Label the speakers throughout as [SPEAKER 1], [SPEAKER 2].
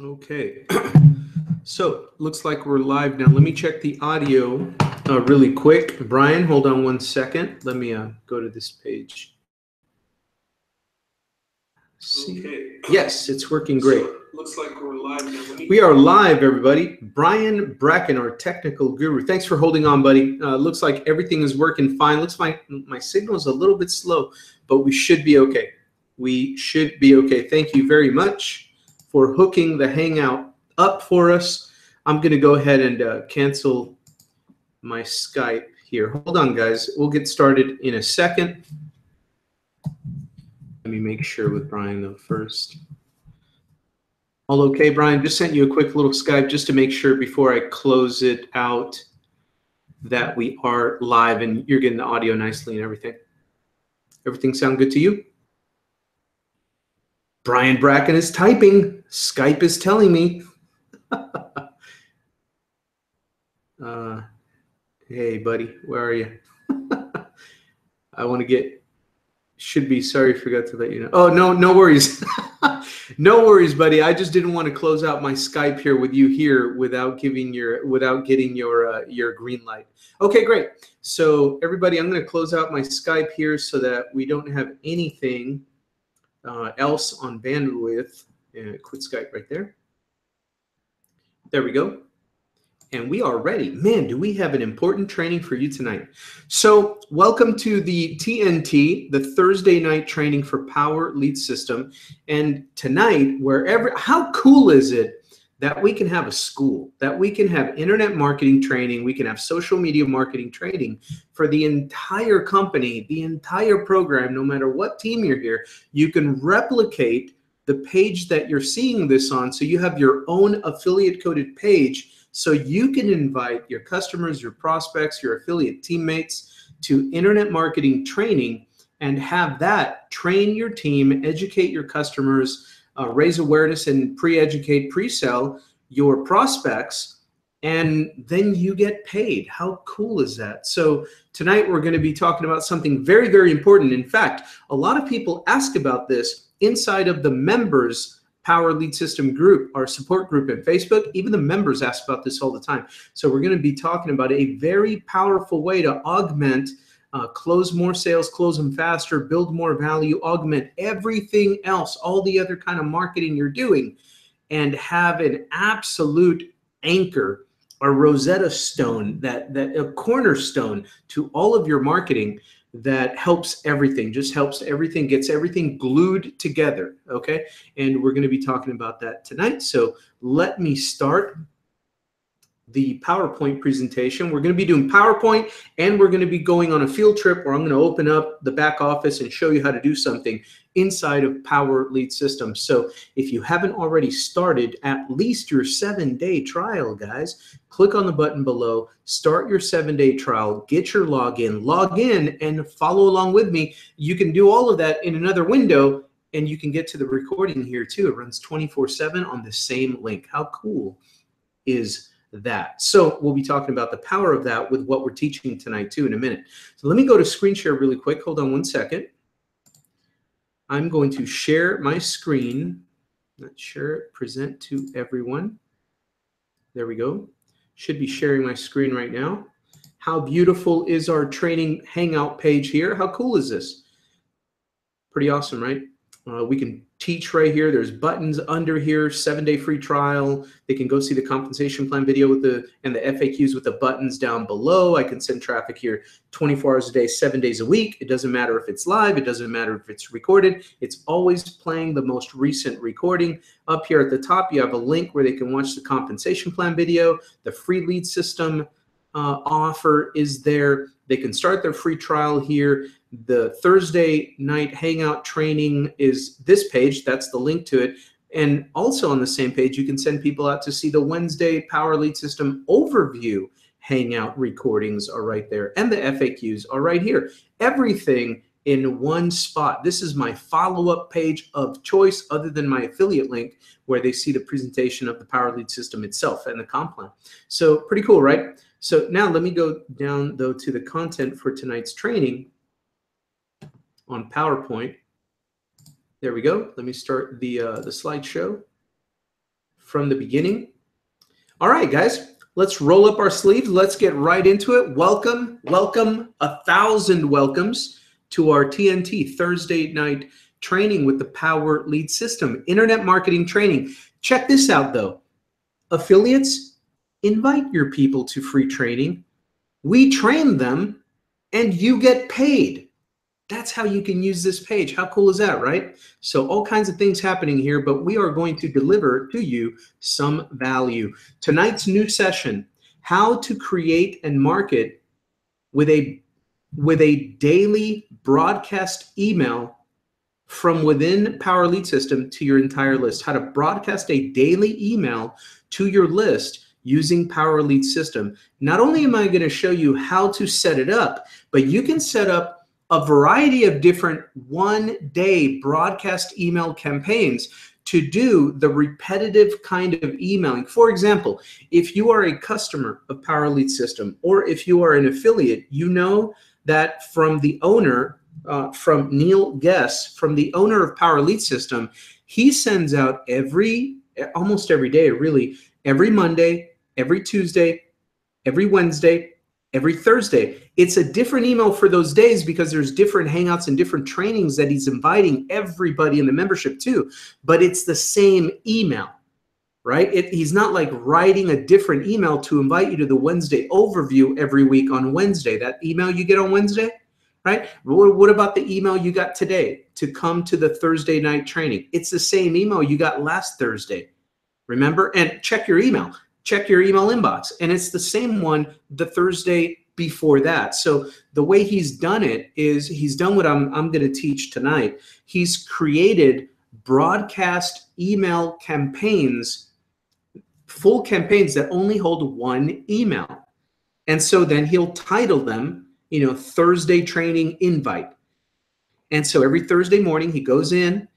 [SPEAKER 1] Okay, so looks like we're live now. Let me check the audio really quick. Brian, hold on one second. Let me go to this page. See? Okay. Yes, it's working great. So, looks like we're live now. We are live, everybody. Brian Bracken, our technical guru. Thanks for holding on, buddy. Looks like everything is working fine. Looks like my signal is a little bit slow, but we should be okay. We should be okay. Thank you very much for hooking the Hangout up for us. I'm going to go ahead and cancel my Skype here. Hold on, guys. We'll get started in a second. Let me make sure with Brian though first. All okay, Brian? Just sent you a quick little Skype just to make sure before I close it out that we are live and you're getting the audio nicely and everything. Everything sound good to you? Brian Bracken is typing. Skype is telling me. Hey, buddy, where are you? I want to get, should be, sorry, forgot to let you know. Oh, no worries. No worries, buddy. I just didn't want to close out my Skype here with you here without getting your green light. Okay, great. So everybody, I'm going to close out my Skype here so that we don't have anything else on bandwidth. Quit Skype right there. There we go. And we are ready. Man, do we have an important training for you tonight. So welcome to the TNT, the Thursday night training for Power Lead System. And tonight, how cool is it that we can have a school, that we can have internet marketing training, we can have social media marketing training for the entire company, the entire program, no matter what team you're here, you can replicate the page that you're seeing this on. So you have your own affiliate coded page. So you can invite your customers, your prospects, your affiliate teammates to internet marketing training and have that train your team, educate your customers, raise awareness and pre-educate, pre-sell your prospects, and then you get paid. How cool is that? So tonight we're going to be talking about something very, very important. In fact, a lot of people ask about this inside of the members Power Lead System group, our support group at Facebook. Even the members ask about this all the time. So we're going to be talking about a very powerful way to augment, close more sales, close them faster, build more value, augment everything else, all the other kind of marketing you're doing, and have an absolute anchor, a Rosetta Stone, that a cornerstone to all of your marketing that helps everything, just helps everything, gets everything glued together, okay? And we're going to be talking about that tonight. So let me start the PowerPoint presentation. We're going to be doing PowerPoint, and we're going to be going on a field trip where I'm going to open up the back office and show you how to do something inside of Power Lead System. So if you haven't already started at least your 7-day trial, guys, click on the button below, start your 7-day trial, get your login, log in, and follow along with me. You can do all of that in another window, and you can get to the recording here too. It runs 24/7 on the same link. How cool is that? So we'll be talking about the power of that with what we're teaching tonight too in a minute. So let me go to screen share really quick. Hold on one second. I'm going to share my screen. Not sure, present to everyone. There we go. Should be sharing my screen right now. How beautiful is our training hangout page here? How cool is this? Pretty awesome, right? We can teach right here. There's buttons under here, 7-day free trial. They can go see the compensation plan video with the FAQs with the buttons down below. I can send traffic here 24 hours a day, 7 days a week. It doesn't matter if it's live. It doesn't matter if it's recorded. It's always playing the most recent recording. Up here at the top, you have a link where they can watch the compensation plan video. The free lead system offer is there. They can start their free trial here. The Thursday night hangout training is this page. That's the link to it. And also on the same page, you can send people out to see the Wednesday Power Lead System overview hangout recordings are right there. And the FAQs are right here. Everything in one spot. This is my follow-up page of choice other than my affiliate link where they see the presentation of the Power Lead System itself and the comp plan. So pretty cool, right? So now let me go down though to the content for tonight's training on PowerPoint. There we go. Let me start the slideshow from the beginning. All right, guys, let's roll up our sleeves. Let's get right into it. Welcome, 1,000 welcomes to our TNT Thursday night training with the Power Lead System, internet marketing training. Check this out, though. Affiliates, invite your people to free training. We train them, and you get paid. That's how you can use this page. How cool is that, right? So all kinds of things happening here, but we are going to deliver to you some value. Tonight's new session, how to create and market with a daily broadcast email from within Power Lead System to your entire list. How to broadcast a daily email to your list using Power Lead System. Not only am I going to show you how to set it up, but you can set up a variety of different one-day broadcast email campaigns to do the repetitive kind of emailing. For example, if you are a customer of Power Lead System, or if you are an affiliate, you know that from the owner, from Neil Guess, from the owner of Power Lead System, he sends out almost every day, really, every Monday, every Tuesday, every Wednesday, every Thursday. It's a different email for those days because there's different hangouts and different trainings that he's inviting everybody in the membership to, but it's the same email, right? He's not like writing a different email to invite you to the Wednesday overview every week on Wednesday. That email you get on Wednesday, right? What about the email you got today to come to the Thursday night training? It's the same email you got last Thursday, remember? And check your email. Check your email inbox, and it's the same one the Thursday before that. So the way he's done it is he's done what I'm going to teach tonight. He's created broadcast email campaigns, full campaigns that only hold one email. And so then he'll title them, Thursday training invite. And so every Thursday morning he goes in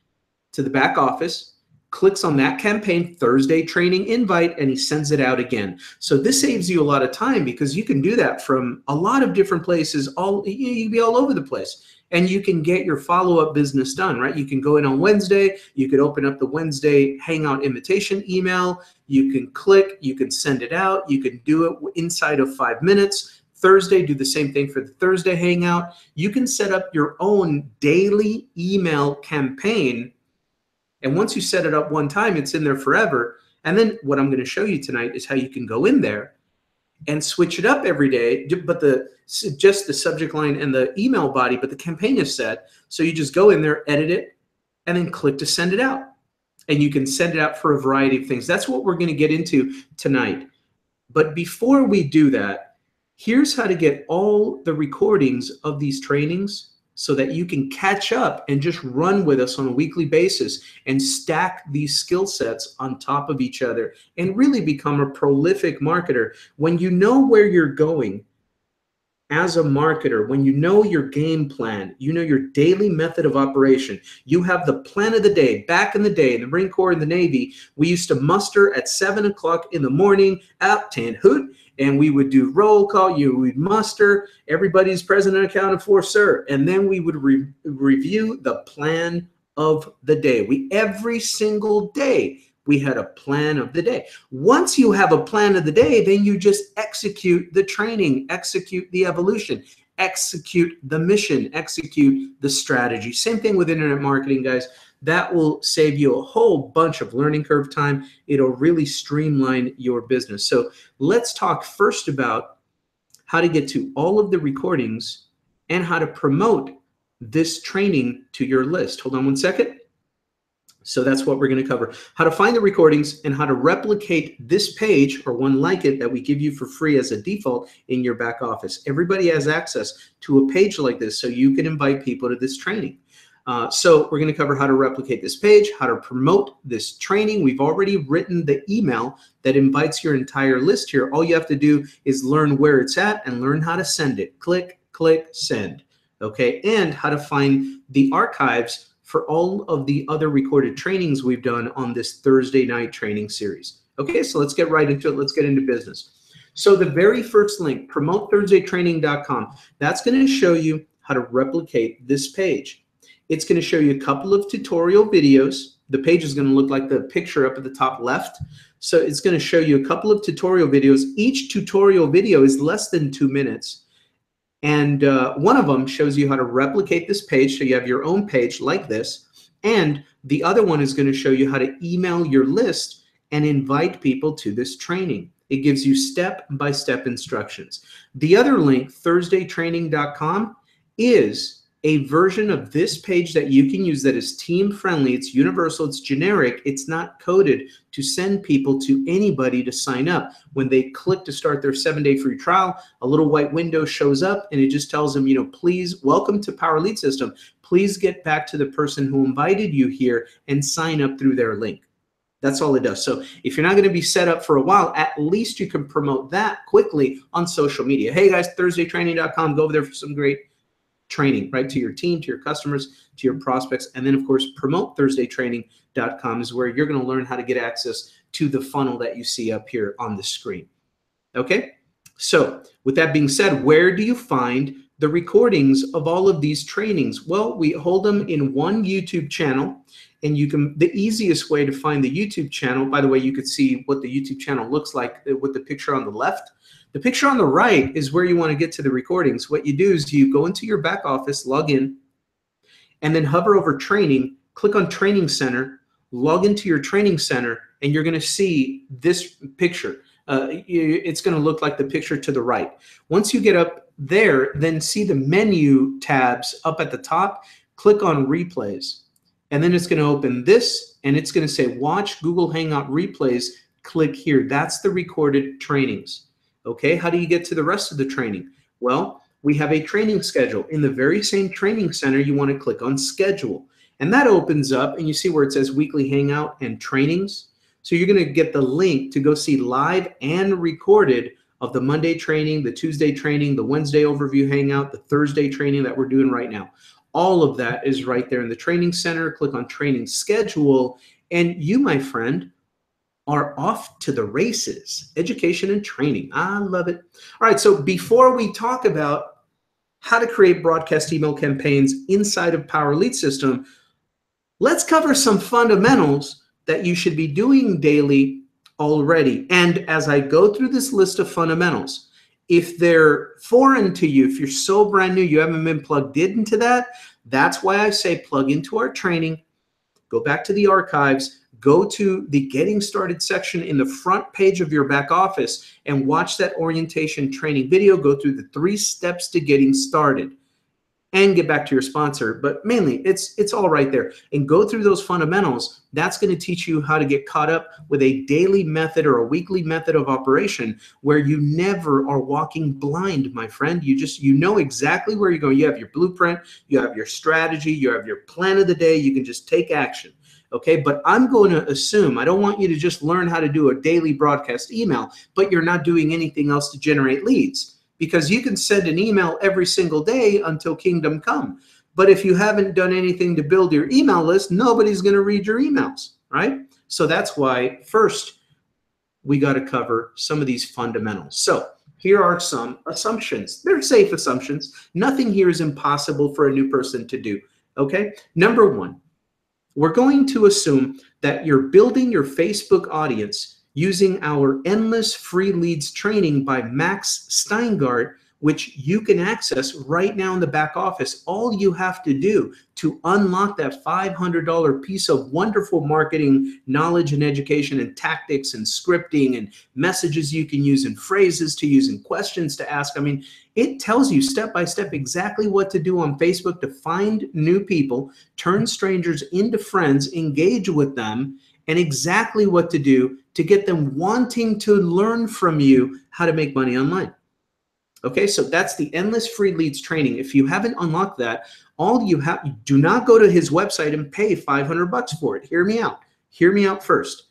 [SPEAKER 1] to the back office, clicks on that campaign, Thursday training invite, and he sends it out again. So this saves you a lot of time because you can do that from a lot of different places. You can be all over the place, and you can get your follow-up business done, right? You can go in on Wednesday. You could open up the Wednesday Hangout invitation email. You can click. You can send it out. You can do it inside of 5 minutes. Thursday, do the same thing for the Thursday Hangout. You can set up your own daily email campaign. And once you set it up one time, it's in there forever. And then what I'm going to show you tonight is how you can go in there and switch it up every day, but just the subject line and the email body, but the campaign is set. So you just go in there, edit it, and then click to send it out. And you can send it out for a variety of things. That's what we're going to get into tonight. But before we do that, here's how to get all the recordings of these trainings so that you can catch up and just run with us on a weekly basis and stack these skill sets on top of each other and really become a prolific marketer. When you know where you're going as a marketer, when you know your game plan, you know your daily method of operation, you have the plan of the day. Back in the day in the Marine Corps and the Navy, we used to muster at 7 o'clock in the morning, out 10 hoot, and we would do roll call. We'd muster, everybody's present and accounted for, sir. And then we would review the plan of the day. Every single day, we had a plan of the day. Once you have a plan of the day, then you just execute the training, execute the evolution, execute the mission, execute the strategy. Same thing with internet marketing, guys. That will save you a whole bunch of learning curve time. It'll really streamline your business. So let's talk first about how to get to all of the recordings and how to promote this training to your list. Hold on one second. So that's what we're going to cover. How to find the recordings and how to replicate this page or one like it that we give you for free as a default in your back office. Everybody has access to a page like this so you can invite people to this training. So we're going to cover how to replicate this page, how to promote this training. We've already written the email that invites your entire list here. All you have to do is learn where it's at and learn how to send it. Click, click, send. Okay, and how to find the archives for all of the other recorded trainings we've done on this Thursday night training series. Okay, so let's get right into it. Let's get into business. So the very first link, promotethursdaytraining.com, that's going to show you how to replicate this page. It's going to show you a couple of tutorial videos the page is going to look like the picture up at the top left. So it's going to show you a couple of tutorial videos. Each tutorial video is less than 2 minutes. And one of them shows you how to replicate this page, so you have your own page like this. And the other one is going to show you how to email your list and invite people to this training. It gives you step-by-step instructions. The other link, thursdaytraining.com, is a version of this page that you can use that is team-friendly. It's universal. It's generic. It's not coded to send people to anybody to sign up. When they click to start their 7-day free trial, a little white window shows up, and it just tells them, you know, please, welcome to Power Lead System. Please get back to the person who invited you here and sign up through their link. That's all it does. So if you're not going to be set up for a while, at least you can promote that quickly on social media. Hey guys, thursdaytraining.com, go over there for some great training, right? To your team, to your customers, to your prospects. And then of course, promote thursdaytraining.com is where you're going to learn how to get access to the funnel that you see up here on the screen. Okay. So with that being said, where do you find the recordings of all of these trainings? Well, we hold them in one YouTube channel, and you can, the easiest way to find the YouTube channel, by the way, you could see what the YouTube channel looks like with the picture on the left. The picture on the right is where you want to get to the recordings. What you do is you go into your back office, log in, and then hover over training, click on Training Center, log into your training center, and you're going to see this picture. It's going to look like the picture to the right. Once you get up there, then see the menu tabs up at the top, click on Replays. And then it's going to open this, and it's going to say Watch Google Hangout Replays. Click here. That's the recorded trainings. Okay, how do you get to the rest of the training? Well, we have a training schedule. In the very same training center, you want to click on Schedule. And that opens up, and you see where it says Weekly Hangout and Trainings. So you're going to get the link to go see live and recorded of the Monday training, the Tuesday training, the Wednesday overview hangout, the Thursday training that we're doing right now. All of that is right there in the training center. Click on Training Schedule, and you, my friend, are off to the races. Education and training. I love it. All right, so before we talk about how to create broadcast email campaigns inside of Power Lead System, let's cover some fundamentals that you should be doing daily already. And as I go through this list of fundamentals, if they're foreign to you, if you're so brand new, you haven't been plugged into that, that's why I say plug into our training, go back to the archives, go to the Getting Started section in the front page of your back office and watch that orientation training video, go through the 3 steps to getting started, and get back to your sponsor. But mainly, it's all right there. And go through those fundamentals. That's going to teach you how to get caught up with a daily method or a weekly method of operation where you never are walking blind, my friend. You know exactly where you're going. You have your blueprint, you have your strategy, you have your plan of the day. You can just take action. Okay, but I'm going to assume, I don't want you to just learn how to do a daily broadcast email, but you're not doing anything else to generate leads. Because you can send an email every single day until kingdom come. But if you haven't done anything to build your email list, nobody's going to read your emails, right? So that's why first we got to cover some of these fundamentals. So here are some assumptions. They're safe assumptions. Nothing here is impossible for a new person to do, okay? Number 1, we're going to assume that you're building your Facebook audience using our Endless Free Leads training by Max Steingart, which you can access right now in the back office. All you have to do to unlock that $500 piece of wonderful marketing knowledge and education and tactics and scripting and messages you can use and phrases to use and questions to ask. I mean, it tells you step by step exactly what to do on Facebook to find new people, turn strangers into friends, engage with them, and exactly what to do to get them wanting to learn from you how to make money online. Okay, so that's the Endless Free Leads training. If you haven't unlocked that, all you have, do not go to his website and pay $500 for it. Hear me out. Hear me out first.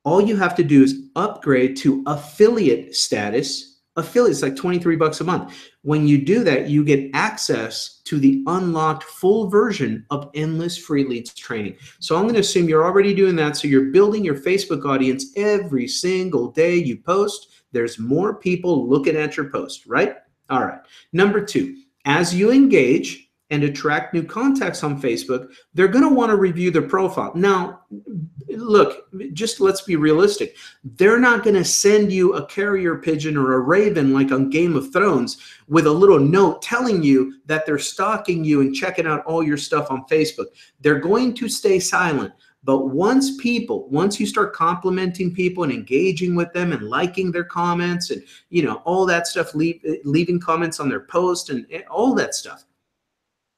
[SPEAKER 1] All you have to do is upgrade to affiliate status. Affiliate's like $23 a month. When you do that, you get access to the unlocked full version of Endless Free Leads training. So I'm going to assume you're already doing that. So you're building your Facebook audience every single day you post. There's more people looking at your post, right? All right. Number 2, as you engage, and attract new contacts on Facebook, they're going to want to review their profile. Now, look, just let's be realistic. They're not going to send you a carrier pigeon or a raven like on Game of Thrones with a little note telling you that they're stalking you and checking out all your stuff on Facebook. They're going to stay silent. But once you start complimenting people and engaging with them and liking their comments and, all that stuff, leaving comments on their post and all that stuff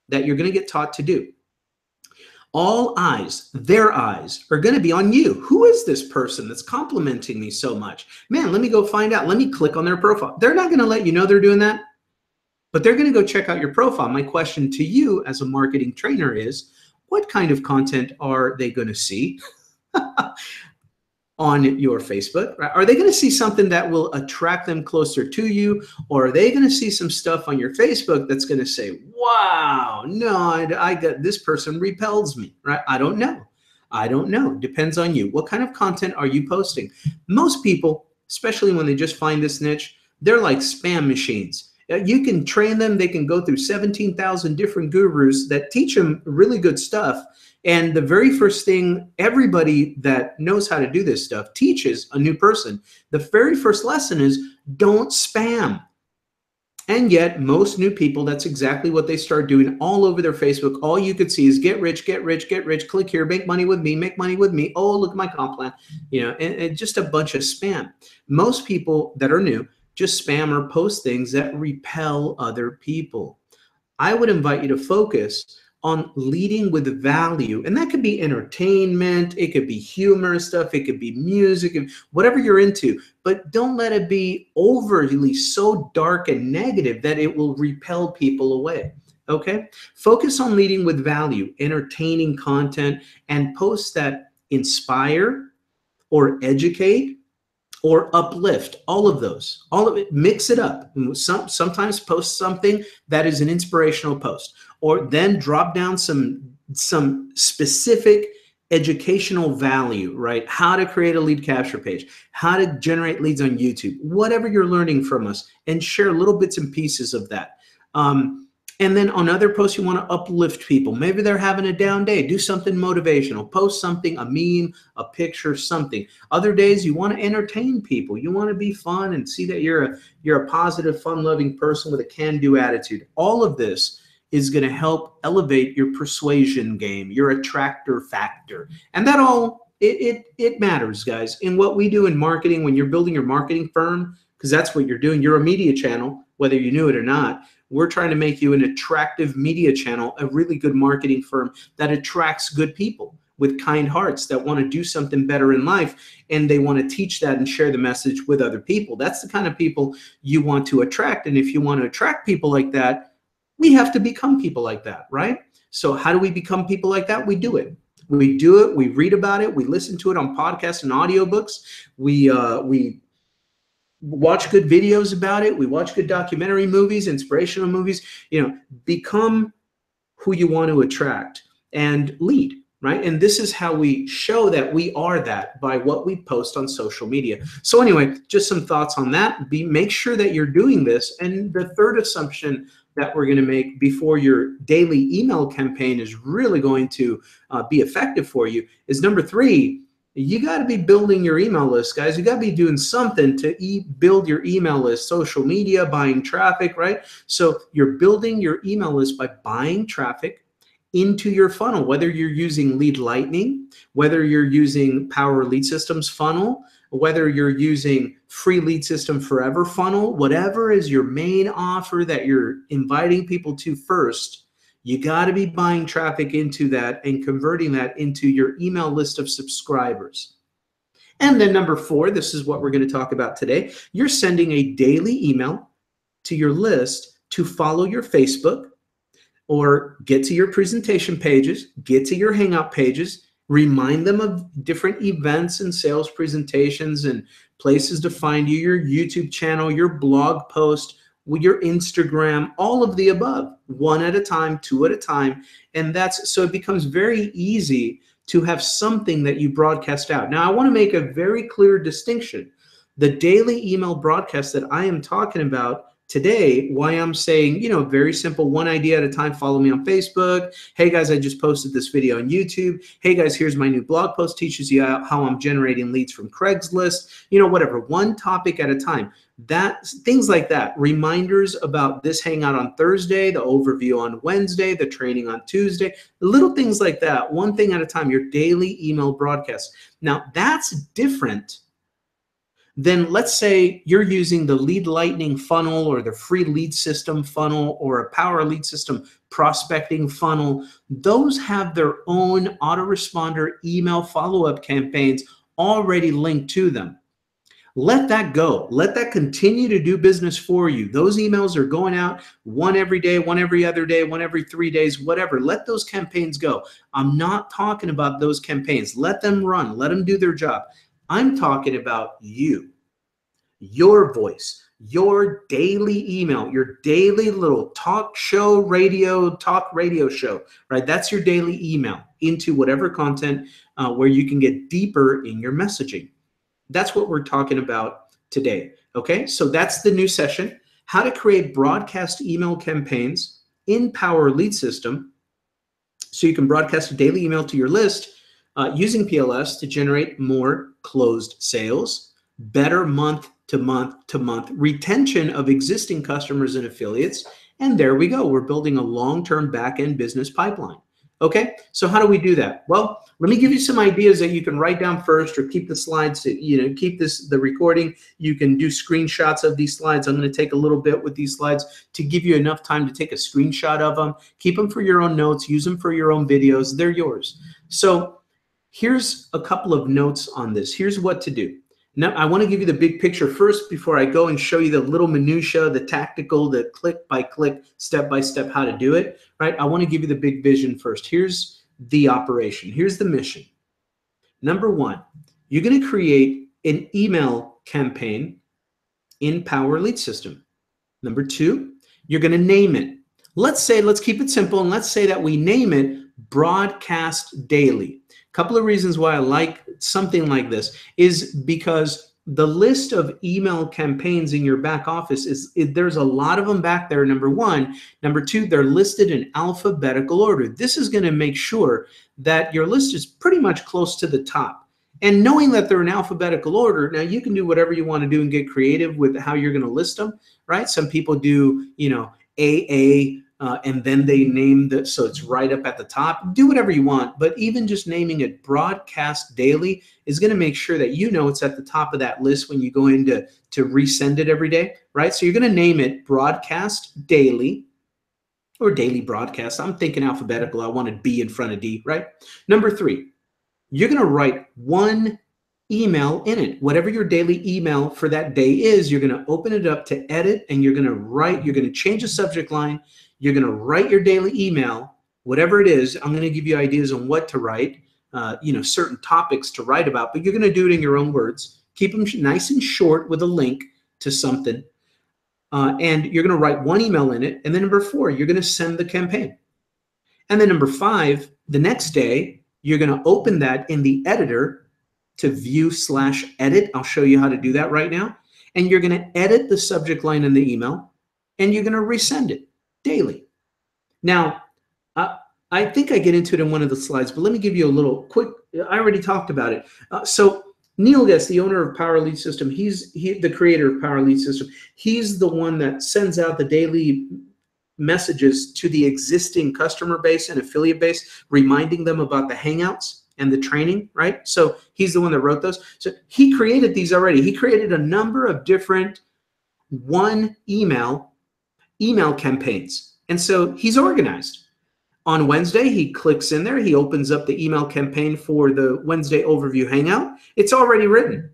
[SPEAKER 1] that you're going to get taught to do, all eyes, their eyes are going to be on you. Who is this person that's complimenting me so much? Man, let me go find out. Let me click on their profile. They're not going to let you know they're doing that, but they're going to go check out your profile. My question to you as a marketing trainer is, what kind of content are they going to see on your Facebook? Are they going to see something that will attract them closer to you? Or are they going to see some stuff on your Facebook that's going to say, wow, no, I got this person repels me, right? I don't know. Depends on you. What kind of content are you posting? Most people, especially when they just find this niche, they're like spam machines. You can train them. They can go through 17,000 different gurus that teach them really good stuff. And the very first thing everybody that knows how to do this stuff teaches a new person, the very first lesson is don't spam. And yet most new people, that's exactly what they start doing all over their Facebook. All you could see is get rich, get rich, get rich, click here, make money with me, make money with me. Oh, look at my comp plan, and just a bunch of spam. Most people that are new just spam or post things that repel other people. I would invite you to focus on leading with value. And that could be entertainment, it could be humor stuff, it could be music, whatever you're into. But don't let it be overly so dark and negative that it will repel people away. Okay? Focus on leading with value, entertaining content, and posts that inspire or educate or uplift. All of it, mix it up. Sometimes post something that is an inspirational post, or then drop down some specific educational value, right? How to create a lead capture page, how to generate leads on YouTube, whatever you're learning from us, and share little bits and pieces of that. And then on other posts, you want to uplift people. Maybe they're having a down day. Do something motivational. Post something, a meme, a picture, something. Other days, you want to entertain people. You want to be fun and see that you're a positive, fun-loving person with a can-do attitude. All of this is going to help elevate your persuasion game, your attractor factor. And that all, it matters, guys. In what we do in marketing, when you're building your marketing firm, because that's what you're doing, you're a media channel, whether you knew it or not. We're trying to make you an attractive media channel, a really good marketing firm that attracts good people with kind hearts that want to do something better in life, and they want to teach that and share the message with other people. That's the kind of people you want to attract. And if you want to attract people like that, we have to become people like that, right? So how do we become people like that? We do it. We read about it. We listen to it on podcasts and audiobooks. We watch good videos about it. We watch good documentary movies, inspirational movies. Become who you want to attract and lead, right? And this is how we show that we are that, by what we post on social media. So anyway, just some thoughts on that. Make sure that you're doing this. And the third assumption that we're going to make before your daily email campaign is really going to be effective for you is number 3. You got to be building your email list, guys. You got to be doing something to build your email list, social media, buying traffic, right? So you're building your email list by buying traffic into your funnel, whether you're using Lead Lightning, whether you're using Power Lead Systems funnel, whether you're using Free Lead System Forever funnel, whatever is your main offer that you're inviting people to first. You got to be buying traffic into that and converting that into your email list of subscribers. And then number 4, this is what we're going to talk about today. You're sending a daily email to your list to follow your Facebook or get to your presentation pages, get to your Hangout pages, remind them of different events and sales presentations and places to find you, your YouTube channel, your blog post, your Instagram, all of the above, 1 at a time, 2 at a time. And so it becomes very easy to have something that you broadcast out. Now, I want to make a very clear distinction. The daily email broadcast that I am talking about today why I'm saying, you know, very simple, one idea at a time. Follow me on Facebook. Hey guys, I just posted this video on YouTube. Hey guys, here's my new blog post, teaches you how I'm generating leads from Craigslist, you know, whatever, one topic at a time. That, things like that, reminders about this hangout on Thursday, the overview on Wednesday, the training on Tuesday, little things like that, one thing at a time, your daily email broadcast. Now that's different then let's say you're using the Lead Lightning funnel or the free lead system funnel or a power lead system prospecting funnel. Those have their own autoresponder email follow-up campaigns already linked to them. Let that go. Let that continue to do business for you. Those emails are going out one every day, one every other day, one every 3 days, whatever. Let those campaigns go. I'm not talking about those campaigns. Let them run. Let them do their job. I'm talking about you, your voice, your daily email, your daily little talk radio show, right? That's your daily email into whatever content where you can get deeper in your messaging. That's what we're talking about today, okay? So that's the new session, how to create broadcast email campaigns in Power Lead System so you can broadcast a daily email to your list using PLS to generate more closed sales, better month-to-month retention of existing customers and affiliates, and there we go. We're building a long-term back-end business pipeline. Okay, so how do we do that? Well, let me give you some ideas that you can write down first or keep the slides, keep the recording. You can do screenshots of these slides. I'm going to take a little bit with these slides to give you enough time to take a screenshot of them. Keep them for your own notes. Use them for your own videos. They're yours. So here's a couple of notes on this. Here's what to do. Now, I want to give you the big picture first before I go and show you the little minutia, the tactical, the click-by-click, step-by-step how to do it, right? I want to give you the big vision first. Here's the operation. Here's the mission. Number one, you're going to create an email campaign in Power Lead System. Number two, you're going to name it. Let's keep it simple, and let's say that we name it Broadcast Daily. Couple of reasons why I like something like this is because the list of email campaigns in your back office there's a lot of them back there, number one. Number two, they're listed in alphabetical order. This is going to make sure that your list is pretty much close to the top. And knowing that they're in alphabetical order, now you can do whatever you want to do and get creative with how you're going to list them, right? Some people do, AA, and then they name so it's right up at the top. Do whatever you want, but even just naming it Broadcast Daily is going to make sure that it's at the top of that list when you go in to resend it every day, right? So you're going to name it Broadcast Daily or Daily Broadcast. I'm thinking alphabetical. I wanted B in front of D, right? Number three, you're going to write one email in it. Whatever your daily email for that day is, you're going to open it up to edit, and you're going to change the subject line. You're going to write your daily email, whatever it is. I'm going to give you ideas on what to write, certain topics to write about, but you're going to do it in your own words. Keep them nice and short with a link to something. And you're going to write one email in it. And then number four, you're going to send the campaign. And then number five, the next day, you're going to open that in the editor to view/edit. I'll show you how to do that right now. And you're going to edit the subject line in the email, and you're going to resend it daily. Now, I think I get into it in one of the slides, but let me give you a little quick. I already talked about it. So Neil Guest, the owner of Power Lead System, he's the creator of Power Lead System. He's the one that sends out the daily messages to the existing customer base and affiliate base, reminding them about the Hangouts and the training, right? So he's the one that wrote those. So he created these already. He created a number of different email campaigns. And so he's organized. On Wednesday, he clicks in there. He opens up the email campaign for the Wednesday overview hangout. It's already written.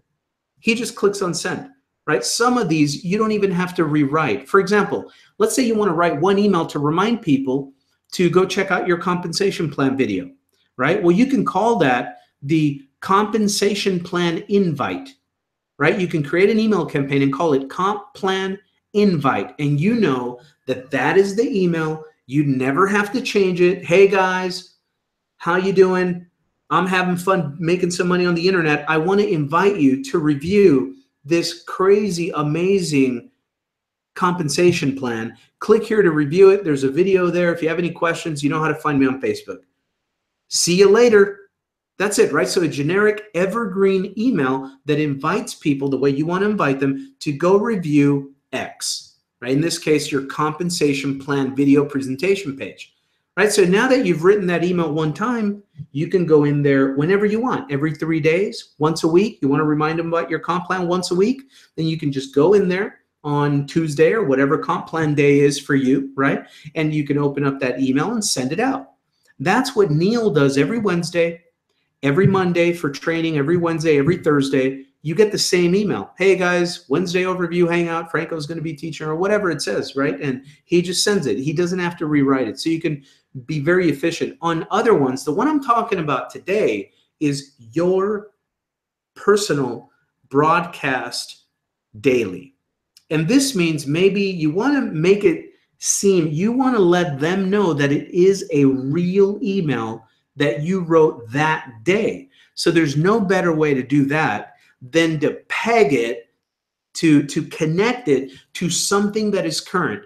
[SPEAKER 1] He just clicks on send, right? Some of these you don't even have to rewrite. For example, let's say you want to write one email to remind people to go check out your compensation plan video, right? Well, you can call that the compensation plan invite, right? You can create an email campaign and call it comp plan invite, and you know that is the email. You never have to change it. Hey guys, how you doing? I'm having fun making some money on the internet. I want to invite you to review this crazy, amazing compensation plan. Click here to review it. There's a video there. If you have any questions, you know how to find me on Facebook. See you later. That's it, right? So a generic evergreen email that invites people the way you want to invite them to go review X, right? In this case, your compensation plan video presentation page, right? So now that you've written that email one time, you can go in there whenever you want, every 3 days, once a week. You want to remind them about your comp plan once a week, then you can just go in there on Tuesday or whatever comp plan day is for you, right? And you can open up that email and send it out. That's what Neil does every Wednesday, every Monday for training, every Wednesday, every Thursday. You get the same email. Hey guys, Wednesday overview hangout, Franco's going to be teaching, or whatever it says, right? And he just sends it. He doesn't have to rewrite it. So you can be very efficient. On other ones, the one I'm talking about today is your personal broadcast daily. And this means maybe you want to make it seem, you want to let them know that it is a real email that you wrote that day. So there's no better way to do that than to peg it, to connect it to something that is current.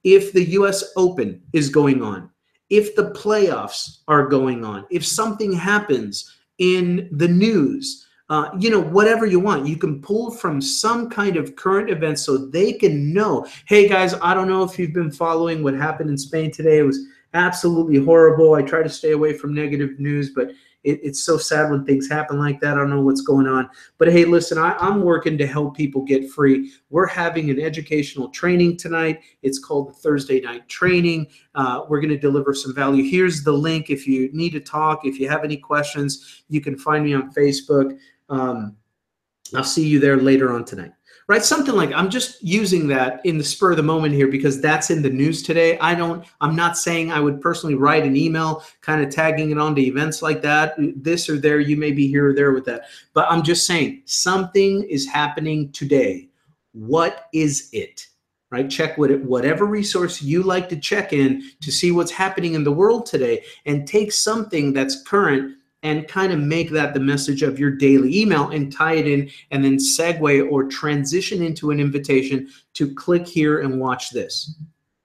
[SPEAKER 1] If the US Open is going on, if the playoffs are going on, if something happens in the news, whatever you want, you can pull from some kind of current event so they can know, hey guys, I don't know if you've been following what happened in Spain today. It was absolutely horrible. I try to stay away from negative news, but it's so sad when things happen like that. I don't know what's going on. But hey, listen, I'm working to help people get free. We're having an educational training tonight. It's called the Thursday Night Training. We're going to deliver some value. Here's the link. If you need to talk, if you have any questions, you can find me on Facebook. I'll see you there later on tonight. Right? Something like, I'm just using that in the spur of the moment here because that's in the news today. I'm not saying I would personally write an email kind of tagging it onto events like that, this or there. You may be here or there with that, but I'm just saying something is happening today. What is it? Right? Check whatever resource you like to check in to see what's happening in the world today, and take something that's current and kind of make that the message of your daily email and tie it in, and then segue or transition into an invitation to click here and watch this.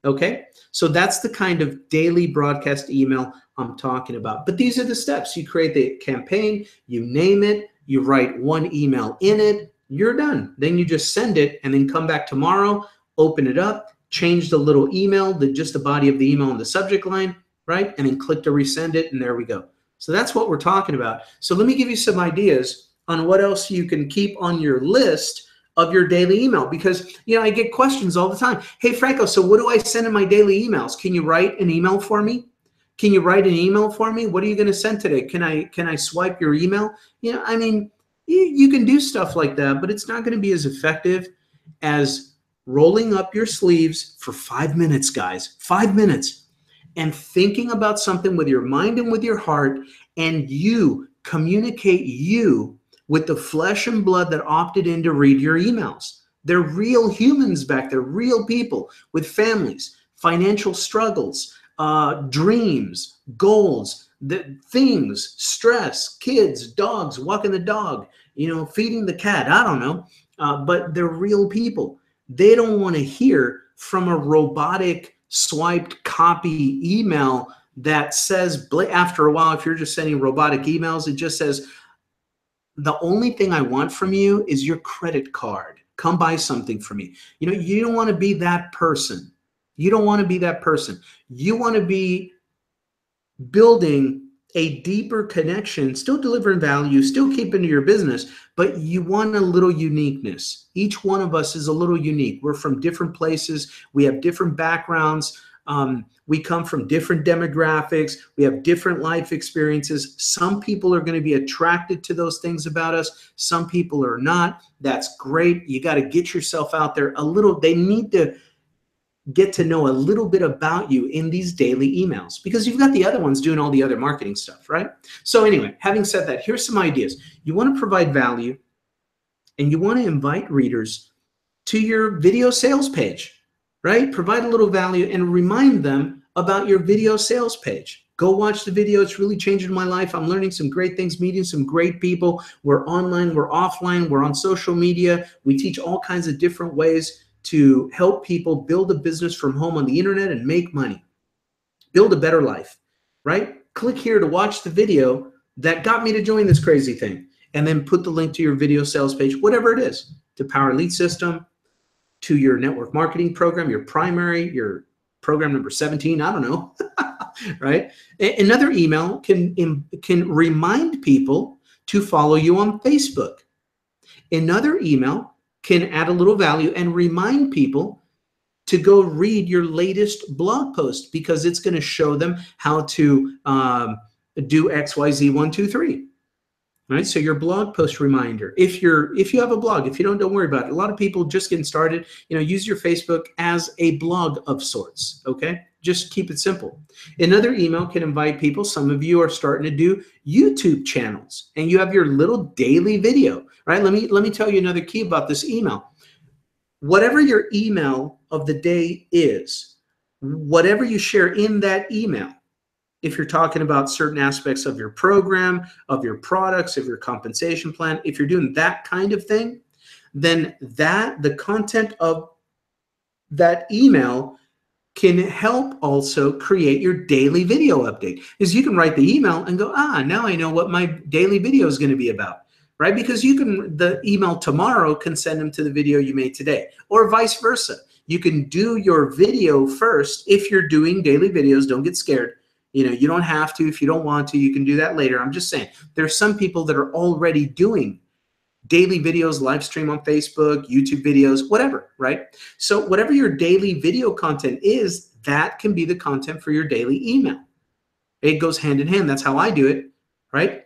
[SPEAKER 1] Okay? So that's the kind of daily broadcast email I'm talking about. But these are the steps. You create the campaign, you name it, you write one email in it, you're done. Then you just send it and then come back tomorrow, open it up, change the little email, just the body of the email and the subject line, right? And then click to resend it, and there we go. So that's what we're talking about. So let me give you some ideas on what else you can keep on your list of your daily email, because I get questions all the time. Hey Franco, so what do I send in my daily emails? Can you write an email for me? Can you write an email for me? What are you going to send today? Can I swipe your email? You can do stuff like that, but it's not going to be as effective as rolling up your sleeves for 5 minutes, guys. 5 minutes. And thinking about something with your mind and with your heart, and you communicate you with the flesh and blood that opted in to read your emails. They're real humans back there, real people with families, financial struggles, dreams, goals, things, stress, kids, dogs, walking the dog, feeding the cat, I don't know. But they're real people. They don't want to hear from a robotic swiped copy email that says, after a while, if you're just sending robotic emails, it just says, the only thing I want from you is your credit card. Come buy something for me. You don't want to be that person. You don't want to be that person. You want to be building a deeper connection, still delivering value, still keeping to your business, but you want a little uniqueness. Each one of us is a little unique. We're from different places. We have different backgrounds. We come from different demographics. We have different life experiences. Some people are going to be attracted to those things about us. Some people are not. That's great. You got to get yourself out there a little. They need to get to know a little bit about you in these daily emails, because you've got the other ones doing all the other marketing stuff, right? So anyway, having said that, here's some ideas. You want to provide value, and you want to invite readers to your video sales page, right? Provide a little value and remind them about your video sales page. Go watch the video. It's really changing my life. I'm learning some great things, meeting some great people. We're online, we're offline, we're on social media. We teach all kinds of different ways to help people build a business from home on the internet and make money, build a better life, right? Click here to watch the video that got me to join this crazy thing, and then put the link to your video sales page, whatever it is, to Power Lead System, to your network marketing program, your primary, your program number 17, I don't know, right? Another email can remind people to follow you on Facebook. Another email can add a little value and remind people to go read your latest blog post, because it's going to show them how to do XYZ 1, 2, 3. Right? So your blog post reminder. If you have a blog, if you don't worry about it. A lot of people just getting started, use your Facebook as a blog of sorts. Okay, just keep it simple. Another email can invite people. Some of you are starting to do YouTube channels, and you have your little daily video. Right? Let me tell you another key about this email. Whatever your email of the day is, whatever you share in that email, if you're talking about certain aspects of your program, of your products, of your compensation plan, if you're doing that kind of thing, then the content of that email can help also create your daily video update. Because you can write the email and go, now I know what my daily video is going to be about, right? Because the email tomorrow can send them to the video you made today, or vice versa. You can do your video first. If you're doing daily videos, don't get scared. You don't have to. If you don't want to, you can do that later. I'm just saying, there's some people that are already doing daily videos, live stream on Facebook, YouTube videos, whatever, right? So whatever your daily video content is, that can be the content for your daily email. It goes hand in hand. That's how I do it, right?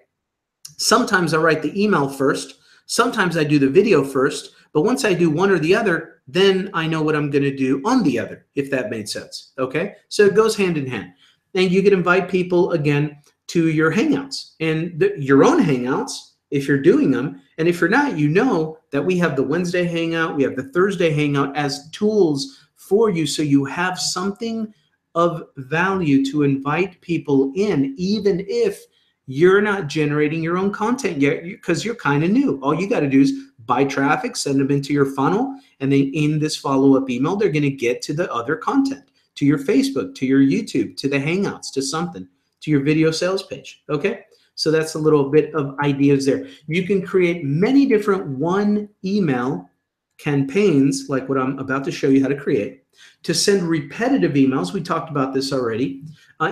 [SPEAKER 1] Sometimes I write the email first. Sometimes I do the video first. But once I do one or the other, then I know what I'm going to do on the other, if that made sense, okay? So it goes hand in hand. And you can invite people, again, to your Hangouts and your own Hangouts if you're doing them. And if you're not, you know that we have the Wednesday Hangout, we have the Thursday Hangout as tools for you, so you have something of value to invite people in, even if you're not generating your own content yet, because you're kind of new. All you got to do is buy traffic, send them into your funnel, and then in this follow-up email, they're going to get to the other content, to your Facebook, to your YouTube, to the Hangouts, to something, to your video sales page, okay? So that's a little bit of ideas there. You can create many different one email campaigns, like what I'm about to show you how to create, to send repetitive emails. We talked about this already,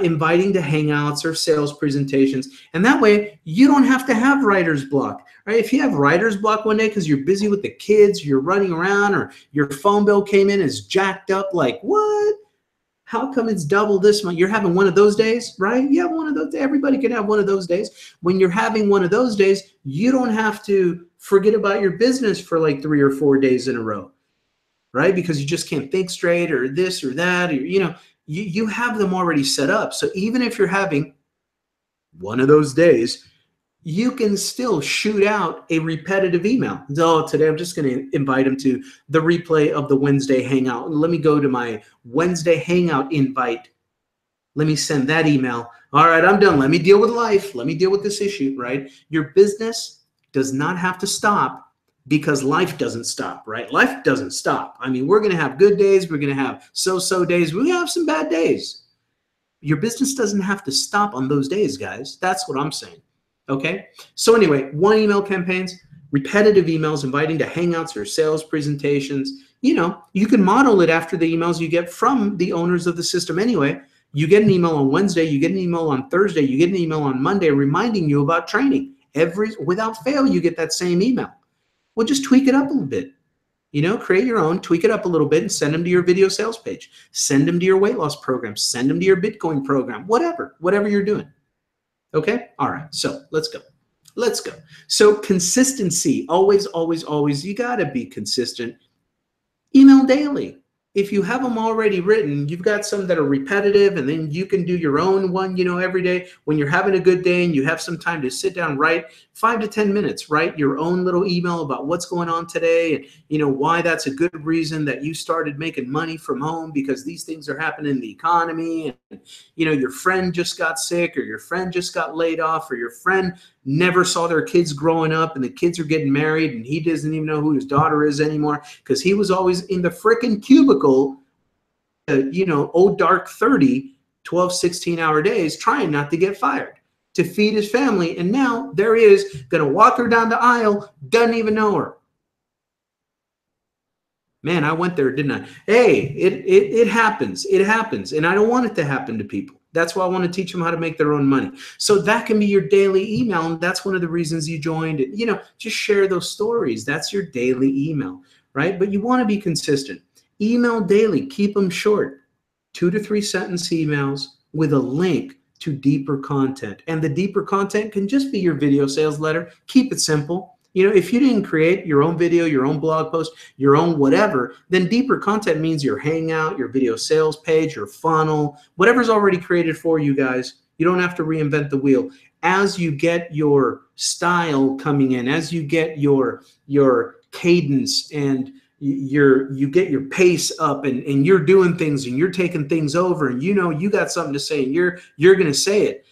[SPEAKER 1] inviting to Hangouts or sales presentations. And that way, you don't have to have writer's block, right? If you have writer's block one day because you're busy with the kids, you're running around, or your phone bill came in as jacked up, like, what? How come it's double this month? You're having one of those days, right? You have one of those. Everybody can have one of those days. When you're having one of those days, you don't have to forget about your business for like 3 or 4 days in a row, right? Because you just can't think straight, or this or that, or, you have them already set up. So even if you're having one of those days, you can still shoot out a repetitive email. Oh, today I'm just going to invite them to the replay of the Wednesday Hangout. Let me go to my Wednesday Hangout invite. Let me send that email. All right, I'm done. Let me deal with life. Let me deal with this issue, right? Your business does not have to stop because life doesn't stop, right? Life doesn't stop. I mean, we're going to have good days. We're going to have so-so days. We're going to have some bad days. Your business doesn't have to stop on those days, guys. That's what I'm saying. Okay, so anyway, one email campaigns, repetitive emails, inviting to Hangouts or sales presentations. You can model it after the emails you get from the owners of the system anyway. You get an email on Wednesday, you get an email on Thursday, you get an email on Monday reminding you about training. Without fail, you get that same email. Well, just tweak it up a little bit. Create your own, tweak it up a little bit, and send them to your video sales page. Send them to your weight loss program. Send them to your Bitcoin program, whatever you're doing. Okay. All right. So let's go. So consistency, always, you got to be consistent. Email daily. If you have them already written, you've got some that are repetitive, and then you can do your own one, every day. When you're having a good day and you have some time to sit down, write 5 to 10 minutes, write your own little email about what's going on today, and why that's a good reason that you started making money from home, because these things are happening in the economy, and your friend just got sick, or your friend just got laid off, or your friend never saw their kids growing up, and the kids are getting married, and he doesn't even know who his daughter is anymore because he was always in the frickin' cubicle, old dark 30, 12, 16-hour days trying not to get fired to feed his family. And now there he is, going to walk her down the aisle, doesn't even know her. Man, I went there, didn't I? Hey, it happens. It happens. And I don't want it to happen to people. That's why I want to teach them how to make their own money. So that can be your daily email. And that's one of the reasons you joined it. Just share those stories. That's your daily email, right? But you want to be consistent. Email daily. Keep them short. 2 to 3 sentence emails with a link to deeper content. And the deeper content can just be your video sales letter. Keep it simple. If you didn't create your own video, your own blog post, your own whatever, then deeper content means your hangout, your video sales page, your funnel, whatever's already created for you guys. You don't have to reinvent the wheel. As you get your style coming in, as you get your cadence and you get your pace up and you're doing things and you're taking things over and you got something to say and you're going to say it.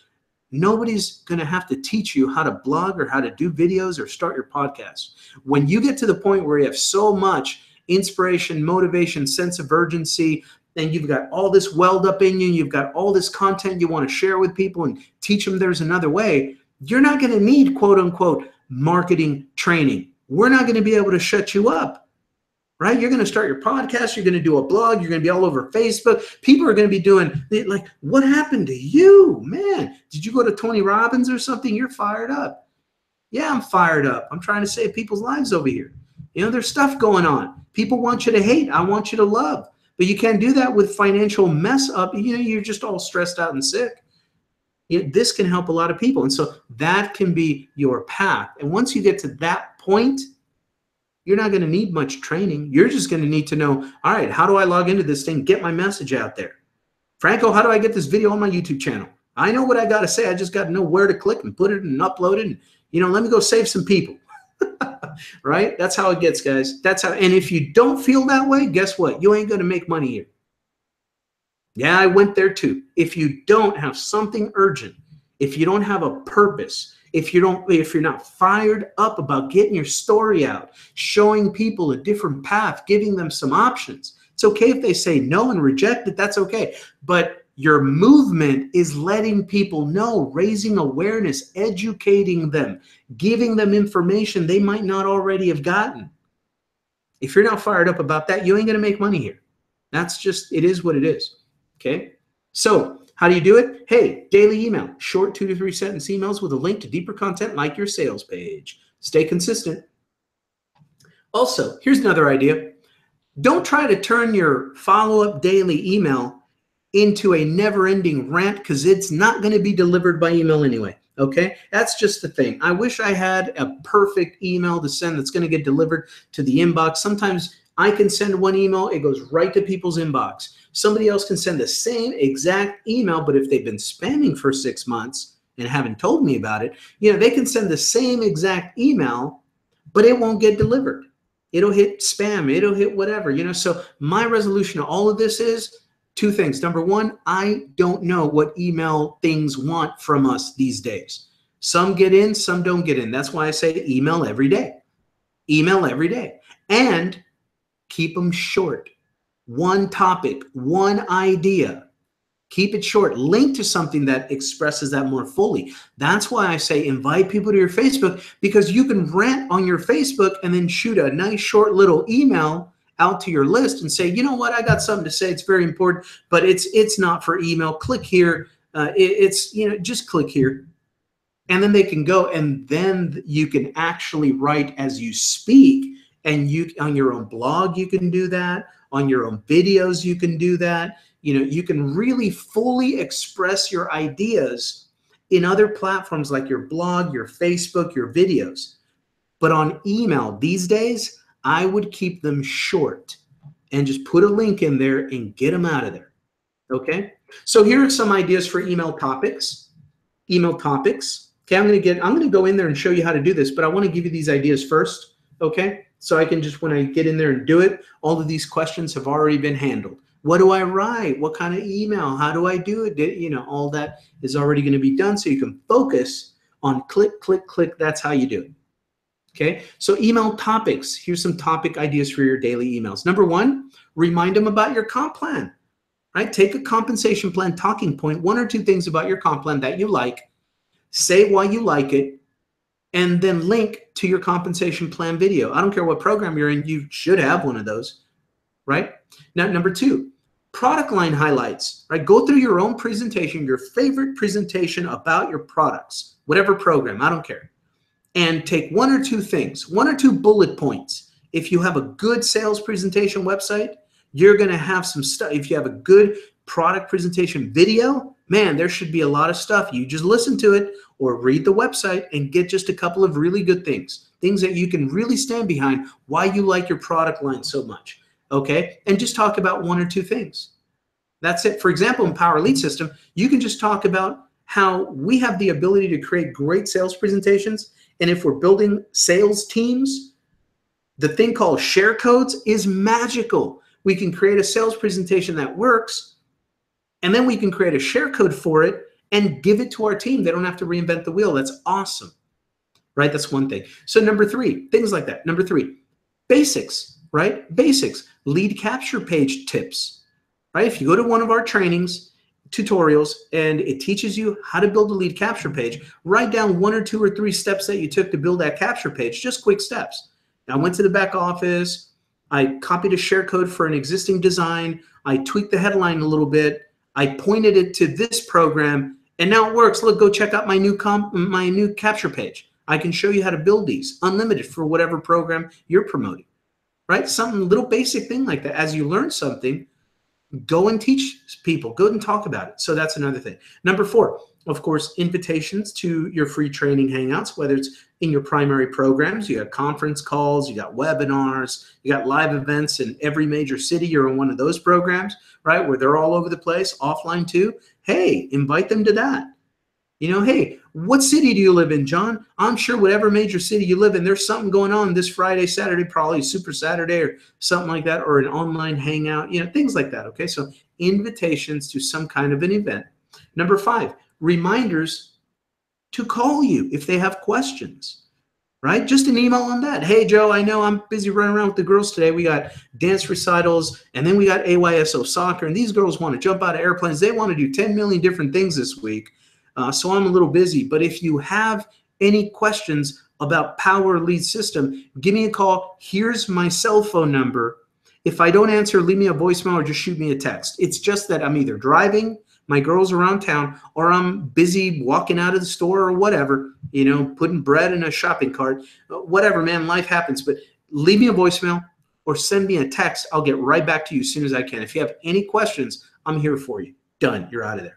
[SPEAKER 1] Nobody's going to have to teach you how to blog or how to do videos or start your podcast. When you get to the point where you have so much inspiration, motivation, sense of urgency, and you've got all this welled up in you, you've got all this content you want to share with people and teach them there's another way, you're not going to need quote unquote marketing training. We're not going to be able to shut you up. Right? You're going to start your podcast. You're going to do a blog. You're going to be all over Facebook. People are going to be doing like, what happened to you, man? Did you go to Tony Robbins or something? You're fired up. Yeah, I'm fired up. I'm trying to save people's lives over here. There's stuff going on. People want you to hate. I want you to love. But you can't do that with financial mess up. You're just all stressed out and sick. This can help a lot of people. And so that can be your path. And once you get to that point, you're not going to need much training. You're just going to need to know, all right, how do I log into this thing, get my message out there? Franco, how do I get this video on my YouTube channel? I know what I got to say. I just got to know where to click and put it and upload it. And, let me go save some people. Right? That's how it gets, guys. That's how. And if you don't feel that way, guess what? You ain't going to make money here. Yeah, I went there too. If you don't have something urgent, if you don't have a purpose, if you're not fired up about getting your story out, showing people a different path, giving them some options. It's okay if they say no and reject it. That's okay. But your movement is letting people know, raising awareness, educating them, giving them information they might not already have gotten. If you're not fired up about that, you ain't going to make money here. That's just, it is what it is. Okay. So how do you do it? Hey, daily email, short 2 to 3 sentence emails with a link to deeper content like your sales page. Stay consistent. Also, here's another idea. Don't try to turn your follow-up daily email into a never-ending rant because it's not going to be delivered by email anyway. Okay, that's just the thing. I wish I had a perfect email to send that's going to get delivered to the inbox. Sometimes I can send one email, it goes right to people's inbox. Somebody else can send the same exact email, but if they've been spamming for 6 months and haven't told me about it, they can send the same exact email, but it won't get delivered. It'll hit spam, it'll hit whatever, So my resolution to all of this is 2 things. Number 1, I don't know what email things want from us these days. Some get in, some don't get in. That's why I say email every day. Email every day. And keep them short. One topic, one idea. Keep it short. Link to something that expresses that more fully. That's why I say invite people to your Facebook, because you can rant on your Facebook and then shoot a nice short little email out to your list and say, you know what, I got something to say. It's very important, but it's not for email. Click here. Just click here. And then they can go, and then you can actually write as you speak. And you on your own blog, you can do that. On your own videos, you can do that. You can really fully express your ideas in other platforms like your blog, your Facebook, your videos. But on email these days, I would keep them short and just put a link in there and get them out of there. Okay? So here are some ideas for email topics. Email topics. Okay, I'm going to go in there and show you how to do this, but I want to give you these ideas first. Okay? So I can just, when I get in there and do it, all of these questions have already been handled. What do I write? What kind of email? How do I do it? All that is already going to be done so you can focus on click, click, click. That's how you do it. Okay, so email topics. Here's some topic ideas for your daily emails. Number one, remind them about your comp plan, right? Take a compensation plan talking point, one or two things about your comp plan that you like, say why you like it, and then link to your compensation plan video. I don't care what program you're in, you should have one of those, right? Now, number two, product line highlights, right? Go through your own presentation, your favorite presentation about your products, whatever program, I don't care. And take one or two things, one or two bullet points. If you have a good sales presentation website, you're going to have some stuff. If you have a good product presentation video, man, there should be a lot of stuff. You just listen to it or read the website and get just a couple of really good things that you can really stand behind, why you like your product line so much, okay? And just talk about one or two things. That's it. For example, in Power Lead System, you can just talk about how we have the ability to create great sales presentations. And if we're building sales teams, the thing called share codes is magical. We can create a sales presentation that works, and then we can create a share code for it and give it to our team. They don't have to reinvent the wheel. That's awesome, right? That's one thing. So number three, things like that. Number three, basics, right? Basics, lead capture page tips, right? If you go to one of our trainings, tutorials, and it teaches you how to build a lead capture page, write down one or two or three steps that you took to build that capture page, just quick steps. I went to the back office, I copied a share code for an existing design, I tweaked the headline a little bit, I pointed it to this program, and now it works. Look, go check out my new capture page. I can show you how to build these, unlimited for whatever program you're promoting, right? Something little basic thing like that. As you learn something, go and teach people, go and talk about it. So that's another thing. Number four, of course, invitations to your free training hangouts, whether it's in your primary programs, you got conference calls, you got webinars, you got live events in every major city. You're in one of those programs, right? Where they're all over the place, offline too. Hey, invite them to that. You know, hey, what city do you live in, John? I'm sure whatever major city you live in, there's something going on this Friday, Saturday, probably Super Saturday or something like that, or an online hangout, you know, things like that, okay? So invitations to some kind of an event. Number five, reminders to call you if they have questions, right? Just an email on that. Hey, Joe, I know I'm busy running around with the girls today. We got dance recitals, and then we got AYSO soccer, and these girls want to jump out of airplanes. They want to do 10 million different things this week. So I'm a little busy, but if you have any questions about Power Lead System, give me a call. Here's my cell phone number. If I don't answer, leave me a voicemail or just shoot me a text. It's just that I'm either driving my girls around town or I'm busy walking out of the store or whatever, you know, putting bread in a shopping cart, whatever, man, life happens. But leave me a voicemail or send me a text. I'll get right back to you as soon as I can. If you have any questions, I'm here for you. Done. You're out of there.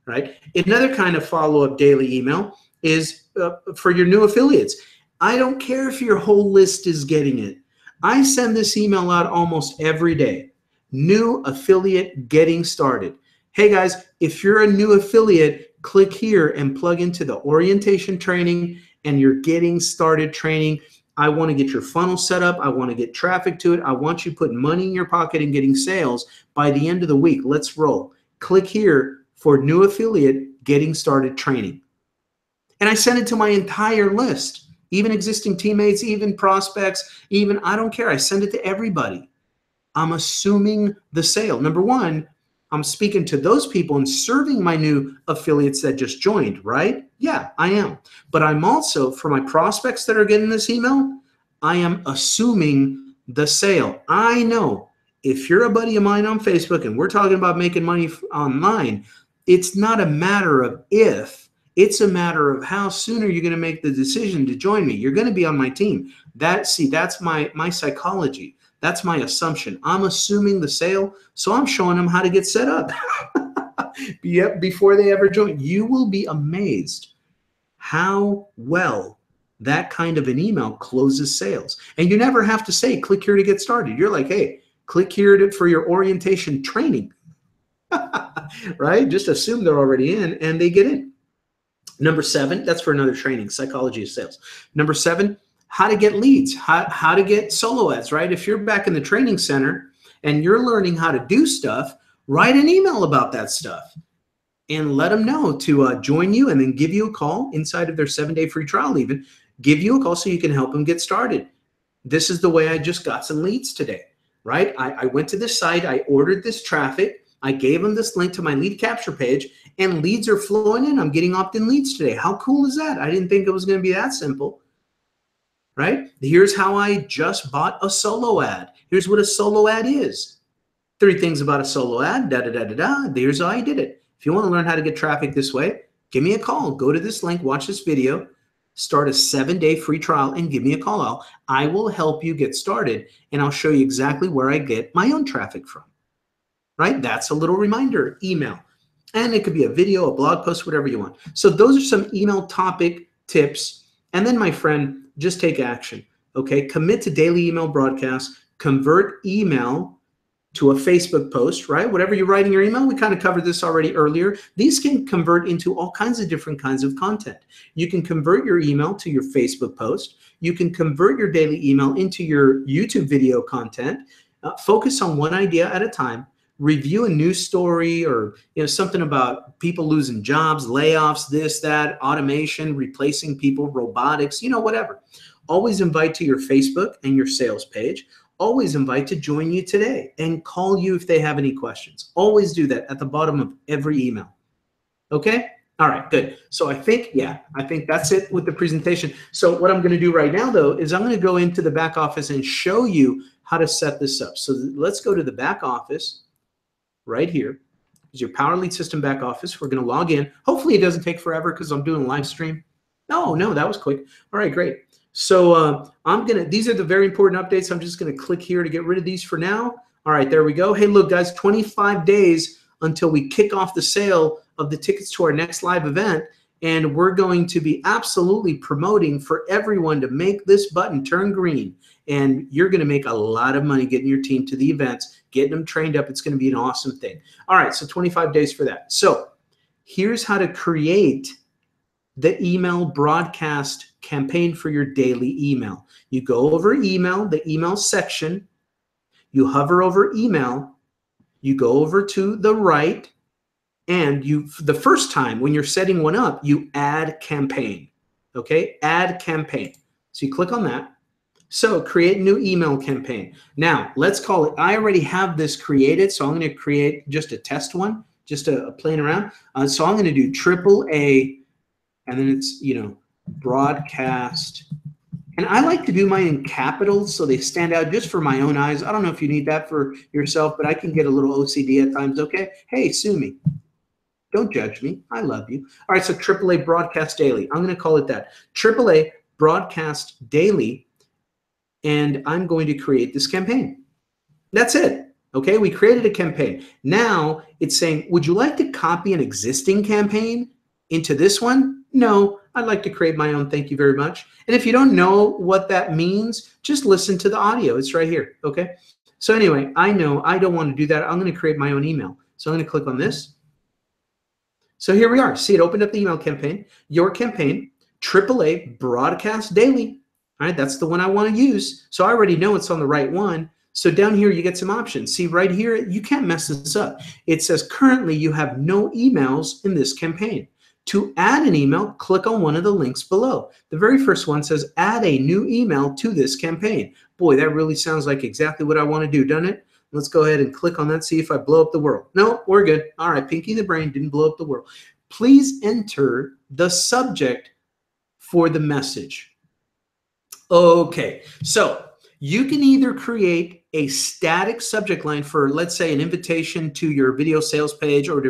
[SPEAKER 1] Right? Another kind of follow-up daily email is for your new affiliates. I don't care if your whole list is getting it. I send this email out almost every day. New affiliate getting started. Hey guys, if you're a new affiliate, click here and plug into the orientation training and your getting started training. I want to get your funnel set up. I want to get traffic to it. I want you putting money in your pocket and getting sales by the end of the week. Let's roll. Click here for new affiliate getting started training. And I send it to my entire list, even existing teammates, even prospects, even, I don't care. I send it to everybody. I'm assuming the sale. Number one, I'm speaking to those people and serving my new affiliates that just joined, right? Yeah, I am. But I'm also, for my prospects that are getting this email, I am assuming the sale. I know if you're a buddy of mine on Facebook and we're talking about making money online, it's not a matter of if, it's a matter of how soon are you going to make the decision to join me. You're going to be on my team. That's my psychology. That's my assumption. I'm assuming the sale, so I'm showing them how to get set up before they ever join. You will be amazed how well that kind of an email closes sales. And you never have to say, click here to get started. You're like, hey, click here for your orientation training. Right? Just assume they're already in and they get in. Number seven, that's for another training, psychology of sales. Number seven, how to get leads, how to get solo ads, right? If you're back in the training center and you're learning how to do stuff, write an email about that stuff. and let them know to join you and then give you a call inside of their 7-day free trial, even give you a call so you can help them get started. This is the way I just got some leads today, right? I went to this site, I ordered this traffic, I gave them this link to my lead capture page, and leads are flowing in. I'm getting opt-in leads today. How cool is that? I didn't think it was going to be that simple, right? Here's how I just bought a solo ad. Here's what a solo ad is. 3 things about a solo ad, da-da-da-da-da. Here's how I did it. If you want to learn how to get traffic this way, give me a call. Go to this link, watch this video, start a 7-day free trial, and give me a call. I will help you get started, and I'll show you exactly where I get my own traffic from, right? That's a little reminder, email. And it could be a video, a blog post, whatever you want. So those are some email topic tips. And then, my friend, just take action, okay? Commit to daily email broadcasts, convert email to a Facebook post, right? Whatever you write in your email, we kind of covered this already earlier. These can convert into all kinds of different kinds of content. You can convert your email to your Facebook post. You can convert your daily email into your YouTube video content. Focus on one idea at a time. Review a news story or something about people losing jobs, layoffs, this, that, automation, replacing people, robotics, whatever. Always invite to your Facebook and your sales page. Always invite to join you today and call you if they have any questions. Always do that at the bottom of every email. Okay? All right, good. So I think that's it with the presentation. So what I'm going to do right now, though, is I'm going to go into the back office and show you how to set this up. So let's go to the back office right here. Is your Power Lead System back office. We're going to log in. Hopefully it doesn't take forever because I'm doing a live stream. No, that was quick. All right, great. So these are the very important updates. I'm just going to click here to get rid of these for now. All right, there we go. Hey, look, guys, 25 days until we kick off the sale of the tickets to our next live event. And we're going to be absolutely promoting for everyone to make this button turn green. And you're going to make a lot of money getting your team to the events, getting them trained up. It's going to be an awesome thing. All right, so 25 days for that. So here's how to create the email broadcast campaign for your daily email. You go over email, the email section. You hover over email. You go over to the right. And the first time when you're setting one up, you add campaign, okay? Add campaign. So you click on that. So create new email campaign. Now, let's call it, I already have this created, so I'm going to create just a test one, just a playing around. So I'm going to do AAA, and then it's, broadcast. And I like to do mine in capitals so they stand out just for my own eyes. I don't know if you need that for yourself, but I can get a little OCD at times, okay? Hey, sue me. Don't judge me. I love you. All right, so AAA Broadcast Daily. I'm going to call it that. AAA Broadcast Daily, and I'm going to create this campaign. That's it. Okay, we created a campaign. Now it's saying, would you like to copy an existing campaign into this one? No, I'd like to create my own. Thank you very much. And if you don't know what that means, just listen to the audio. It's right here. Okay. So anyway, I know I don't want to do that. I'm going to create my own email. So I'm going to click on this. So here we are. See, it opened up the email campaign. Your campaign, AAA Broadcast Daily. All right, that's the one I want to use. So I already know it's on the right one. So down here, you get some options. See, right here, you can't mess this up. It says currently you have no emails in this campaign. To add an email, click on one of the links below. The very first one says add a new email to this campaign. Boy, that really sounds like exactly what I want to do, doesn't it? Let's go ahead and click on that, see if I blow up the world. No, we're good. All right, Pinky the Brain didn't blow up the world. Please enter the subject for the message. Okay, so you can either create a static subject line for, let's say, an invitation to your video sales page, or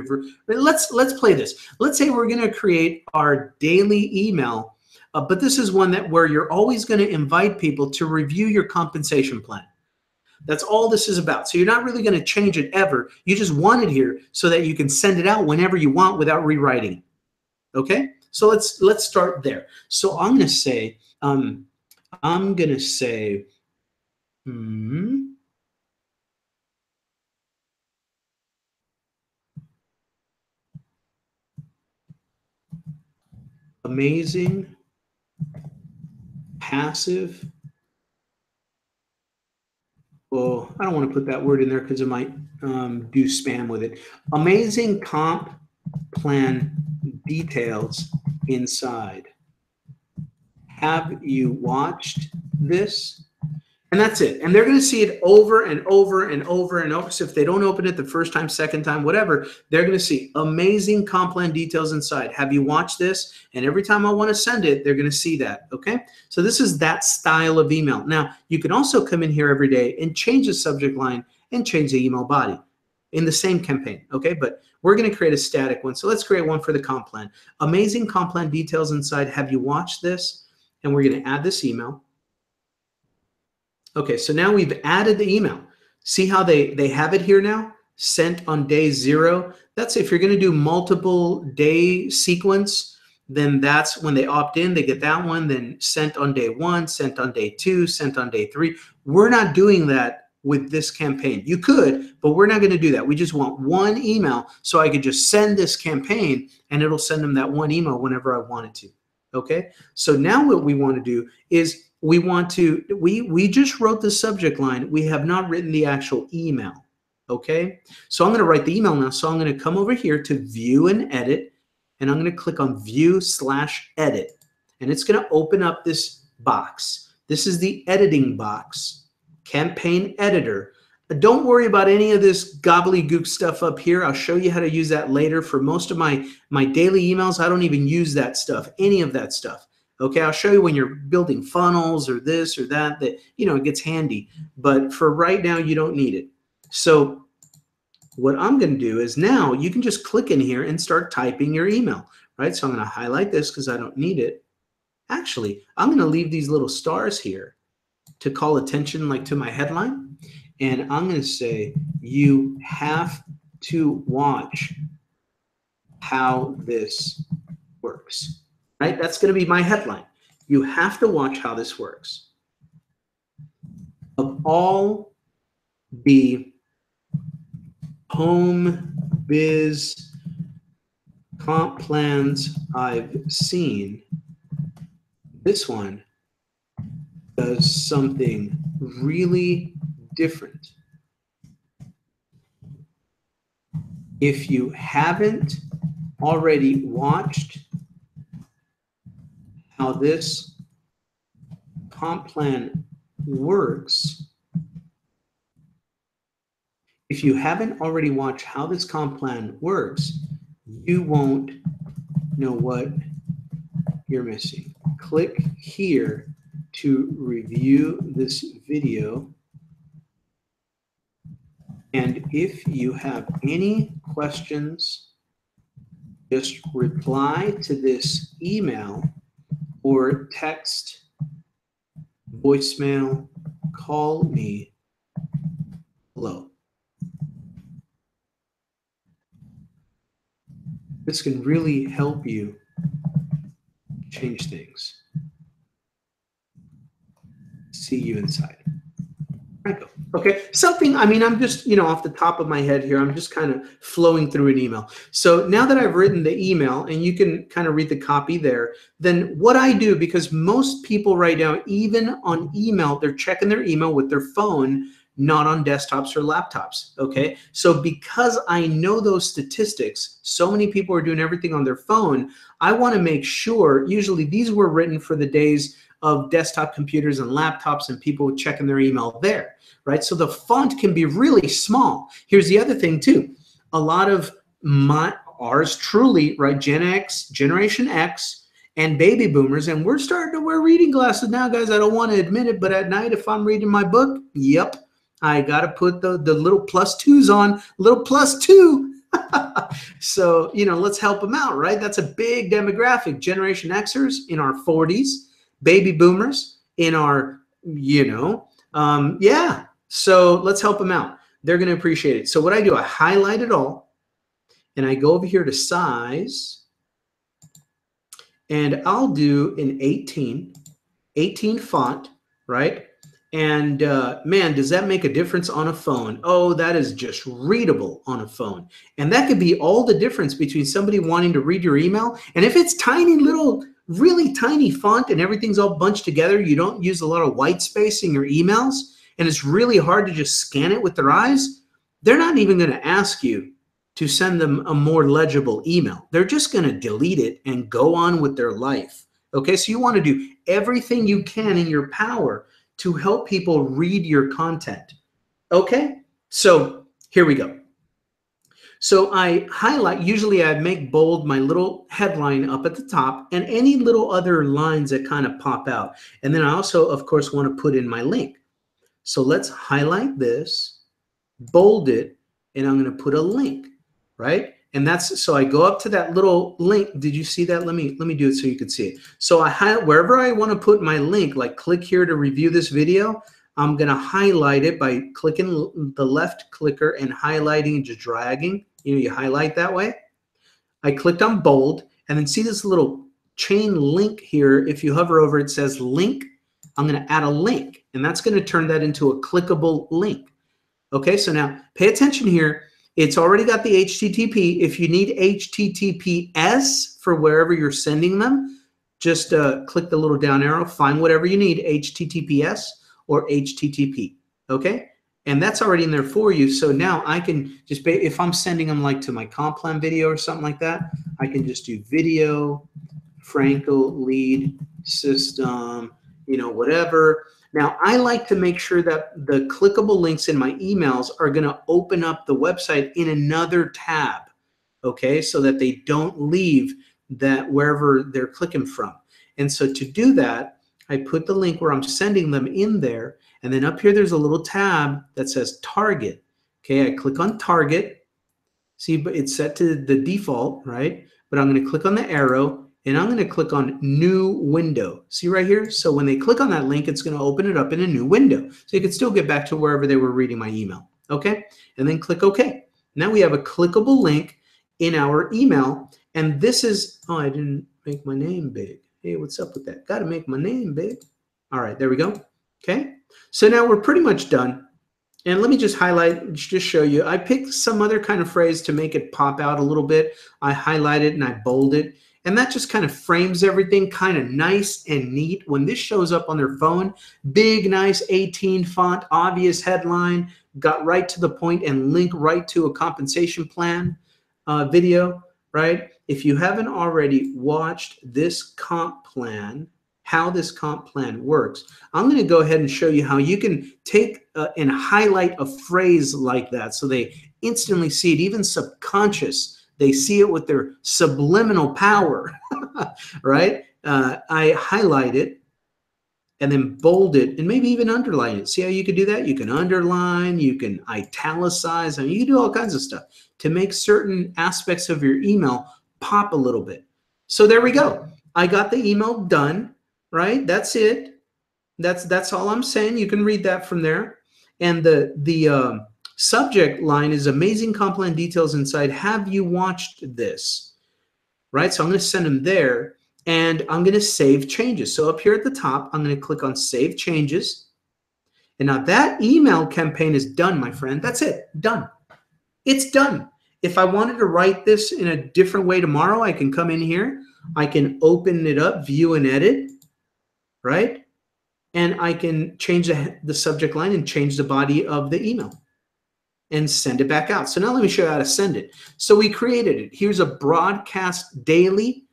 [SPEAKER 1] let's play this. Let's say we're going to create our daily email, but this is one where you're always going to invite people to review your compensation plan. That's all this is about. So you're not really going to change it ever. You just want it here so that you can send it out whenever you want without rewriting it. Okay? So let's start there. So I'm going to say, amazing, passive. Oh, I don't want to put that word in there because it might do spam with it. Amazing comp plan details inside. Have you watched this? And that's it. And they're going to see it over and over and over and over. So if they don't open it the first time, second time, whatever, they're going to see amazing comp plan details inside. Have you watched this? And every time I want to send it, they're going to see that. Okay. So this is that style of email. Now, you can also come in here every day and change the subject line and change the email body in the same campaign. Okay. But we're going to create a static one. So let's create one for the comp plan. Amazing comp plan details inside. Have you watched this? And we're going to add this email. Okay, so now we've added the email. See how they have it here now? Sent on day 0. That's if you're going to do multiple day sequence, then that's when they opt in, they get that one, then sent on day 1, sent on day 2, sent on day 3. We're not doing that with this campaign. You could, but we're not going to do that. We just want one email so I could just send this campaign and it'll send them that one email whenever I want it to. Okay, so now what we want to do is we just wrote the subject line. We have not written the actual email. Okay, so I'm going to write the email now. So I'm going to come over here to view and edit, and I'm going to click on view/edit, and it's going to open up this box. This is the editing box, campaign editor. Don't worry about any of this gobbledygook stuff up here. I'll show you how to use that later. For most of my daily emails, I don't even use that stuff, any of that stuff. Okay, I'll show you when you're building funnels or this or that, you know, it gets handy. But for right now, you don't need it. So what I'm going to do is now you can just click in here and start typing your email, right? So I'm going to highlight this because I don't need it. Actually, I'm going to leave these little stars here to call attention like to my headline. And I'm going to say, you have to watch how this works, right? That's going to be my headline. You have to watch how this works. Of all the home biz comp plans I've seen, this one does something really different. If you haven't already watched how this comp plan works, you won't know what you're missing. Click here to review this video. And if you have any questions, just reply to this email or text, voicemail, call me below. This can really help you change things. See you inside. Okay, something, I mean, I'm just, you know, off the top of my head here, I'm just kind of flowing through an email. So now that I've written the email, and you can kind of read the copy there, then what I do, because most people right now, even on email, they're checking their email with their phone, not on desktops or laptops, okay? So because I know those statistics, so many people are doing everything on their phone, I want to make sure, usually these were written for the days of desktop computers and laptops and people checking their email there, right? So the font can be really small. Here's the other thing too. A lot of ours truly, right, Gen X, Generation X, and baby boomers, and we're starting to wear reading glasses now, guys. I don't want to admit it, but at night if I'm reading my book, yep, I got to put the little +2s on, little +2. So, you know, let's help them out, right? That's a big demographic. Generation Xers in our 40s. Baby boomers in our, you know, yeah. So let's help them out. They're going to appreciate it. So what I do, I highlight it all, and I go over here to size, and I'll do an 18 font, right? And man, does that make a difference on a phone? Oh, that is just readable on a phone. And that could be all the difference between somebody wanting to read your email. And if it's tiny little, really tiny font and everything's all bunched together, you don't use a lot of white space in your emails, and it's really hard to just scan it with their eyes, they're not even going to ask you to send them a more legible email. They're just going to delete it and go on with their life. Okay, so you want to do everything you can in your power to help people read your content. Okay, so here we go. So I highlight, usually I make bold my little headline up at the top and any little other lines that kind of pop out. And then I also, of course, want to put in my link. So let's highlight this, bold it, and I'm going to put a link, right? And that's, so I go up to that little link. Did you see that? Let me do it so you can see it. So I highlight wherever I want to put my link, like click here to review this video. I'm going to highlight it by clicking the left clicker and highlighting and just dragging. You know, you highlight that way. I clicked on bold, and then see this little chain link here. If you hover over it, it says link. I'm going to add a link, and that's going to turn that into a clickable link. Okay, so now pay attention here. It's already got the HTTP. If you need HTTPS for wherever you're sending them, just click the little down arrow, find whatever you need, HTTPS or HTTP, okay? And that's already in there for you. So now I can just, if I'm sending them like to my comp plan video or something like that, I can just do video, Franco lead system, you know, whatever. Now I like to make sure that the clickable links in my emails are going to open up the website in another tab, okay? So that they don't leave that wherever they're clicking from. And so to do that, I put the link where I'm sending them in there. And then up here, there's a little tab that says target. Okay, I click on target. See, but it's set to the default, right? But I'm going to click on the arrow and I'm going to click on new window. See right here? So when they click on that link, it's going to open it up in a new window. So you can still get back to wherever they were reading my email. Okay, and then click OK. Now we have a clickable link in our email. And this is, oh, I didn't make my name big. Hey, what's up with that? Got to make my name big. All right, there we go. Okay, so now we're pretty much done. And let me just highlight, just show you. I picked some other kind of phrase to make it pop out a little bit. I highlight it and I bold it. And that just kind of frames everything kind of nice and neat. When this shows up on their phone, big, nice 18 font, obvious headline, got right to the point and link right to a compensation plan video, right? If you haven't already watched this comp plan, how this comp plan works, I'm going to go ahead and show you how you can take and highlight a phrase like that so they instantly see it, even subconscious. They see it with their subliminal power, right? I highlight it and then bold it and maybe even underline it. See how you can do that? You can underline, you can italicize, I mean, you can do all kinds of stuff to make certain aspects of your email pop a little bit. So there we go. I got the email done, right? That's it. That's all I'm saying. You can read that from there. And the subject line is amazing comp plan details inside. Have you watched this? Right? So I'm going to send them there and I'm going to save changes. So up here at the top, I'm going to click on save changes. And now that email campaign is done, my friend. That's it. Done. It's done. If I wanted to write this in a different way tomorrow, I can come in here. I can open it up, view and edit, right? And I can change the subject line and change the body of the email and send it back out. So now let me show you how to send it. So we created it. Here's a broadcast daily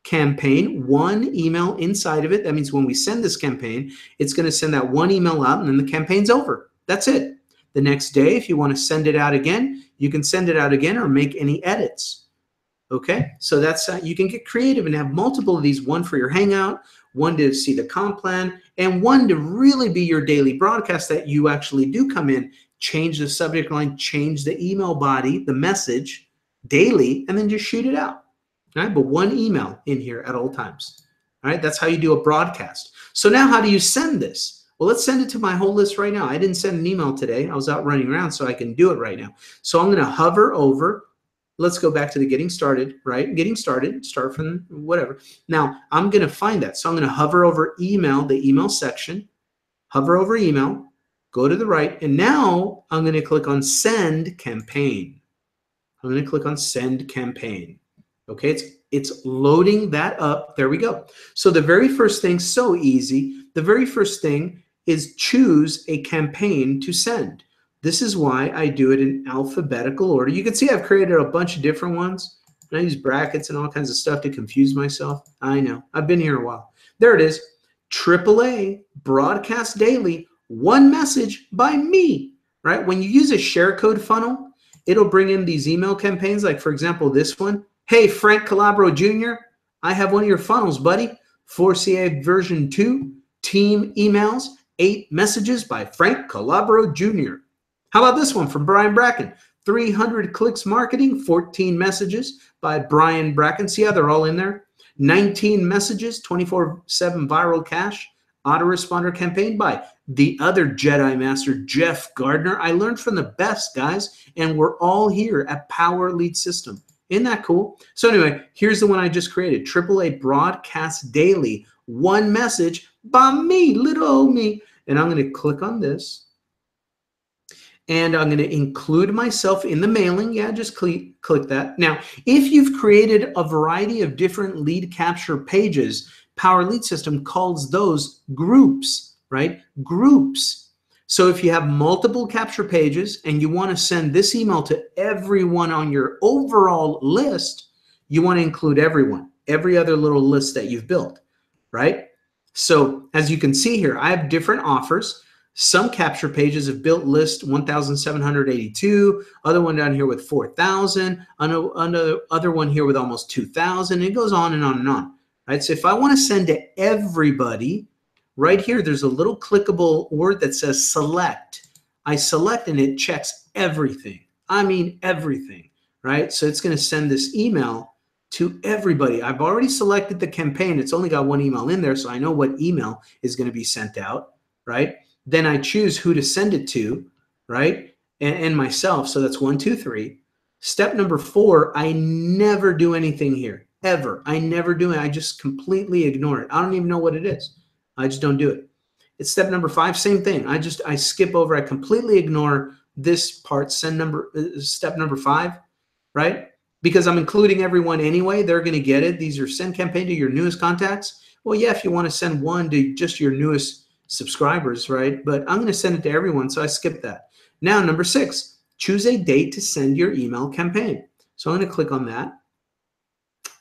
[SPEAKER 1] campaign, one email inside of it. That means when we send this campaign, it's going to send that one email out and then the campaign's over. That's it. The next day, if you want to send it out again, you can send it out again or make any edits. Okay, so that's you can get creative and have multiple of these, one for your Hangout, one to see the comp plan, and one to really be your daily broadcast that you actually do come in, change the subject line, change the email body, the message daily, and then just shoot it out. All right, but one email in here at all times. All right, that's how you do a broadcast. So now how do you send this? Well, let's send it to my whole list right now. I didn't send an email today. I was out running around, so I can do it right now. So I'm going to hover over. Let's go back to the getting started, right? Getting started, start from whatever. Now, I'm going to find that. So I'm going to hover over email, the email section, hover over email, go to the right, and now I'm going to click on send campaign. I'm going to click on send campaign. Okay, it's loading that up. There we go. So the very first thing, so easy. The very first thing is choose a campaign to send. This is why I do it in alphabetical order. You can see I've created a bunch of different ones. And I use brackets and all kinds of stuff to confuse myself. I know. I've been here a while. There it is. AAA broadcast daily, one message by me, right? When you use a share code funnel, it'll bring in these email campaigns. Like, for example, this one. Hey, Frank Calabro Jr., I have one of your funnels, buddy. 4CA version 2, team emails, 8 messages by Frank Calabro Jr. How about this one from Brian Bracken? 300 clicks marketing, 14 messages by Brian Bracken. See how they're all in there? 19 messages, 24/7 viral cash, autoresponder campaign by the other Jedi Master, Jeff Gardner. I learned from the best, guys, and we're all here at Power Lead System. Isn't that cool? So anyway, here's the one I just created. AAA broadcast daily, one message by me, little old me. And I'm going to click on this. And I'm going to include myself in the mailing. Yeah, just click that. Now, if you've created a variety of different lead capture pages, Power Lead System calls those groups, right? Groups. So if you have multiple capture pages and you want to send this email to everyone on your overall list, you want to include everyone, every other little list that you've built, right? So as you can see here, I have different offers. Some capture pages have built list 1,782, other one down here with 4,000, other one here with almost 2,000. It goes on and on and on, right? So if I want to send to everybody, right here, there's a little clickable word that says select. I select and it checks everything. I mean everything, right? So it's going to send this email to everybody. I've already selected the campaign. It's only got one email in there, so I know what email is going to be sent out, right? Then I choose who to send it to, right? And myself. So that's 1, 2, 3. Step number 4, I never do anything here, ever. I never do it. I just completely ignore it. I don't even know what it is. I just don't do it. It's step number 5, same thing. I skip over. I completely ignore this part, step number 5, right? Because I'm including everyone anyway. They're going to get it. These are send campaign to your newest contacts. Well, yeah, if you want to send one to just your newest subscribers, right? But I'm going to send it to everyone, so I skip that. Now, number 6, choose a date to send your email campaign. So I'm going to click on that.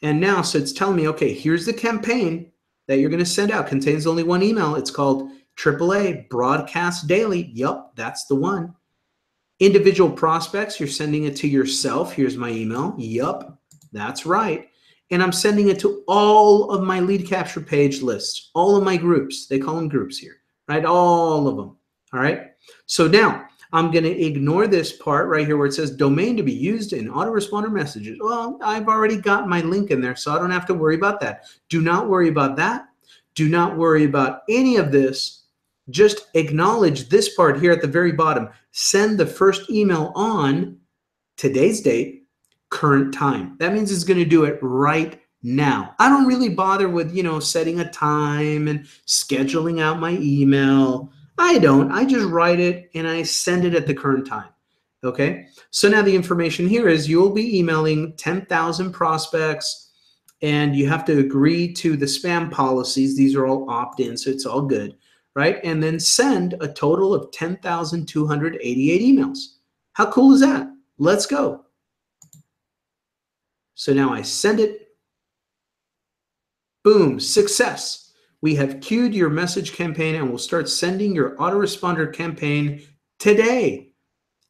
[SPEAKER 1] And now, so it's telling me, okay, here's the campaign that you're going to send out. Contains only one email. It's called AAA Broadcast Daily. Yup, that's the one. Individual prospects, you're sending it to yourself. Here's my email. Yup, that's right. And I'm sending it to all of my lead capture page lists, all of my groups. They call them groups here, right? All of them, all right? So now I'm going to ignore this part right here where it says domain to be used in autoresponder messages. Well, I've already got my link in there, so I don't have to worry about that. Do not worry about that. Do not worry about any of this. Just acknowledge this part here at the very bottom. Send the first email on today's date, current time. That means it's going to do it right now. I don't really bother with, setting a time and scheduling out my email. I don't. I just write it and I send it at the current time. Okay. So now the information here is you'll be emailing 10,000 prospects and you have to agree to the spam policies. These are all opt-in, so it's all good, right? And then send a total of 10,288 emails. How cool is that? Let's go. So now I send it. Boom, success. We have queued your message campaign and we'll start sending your autoresponder campaign today.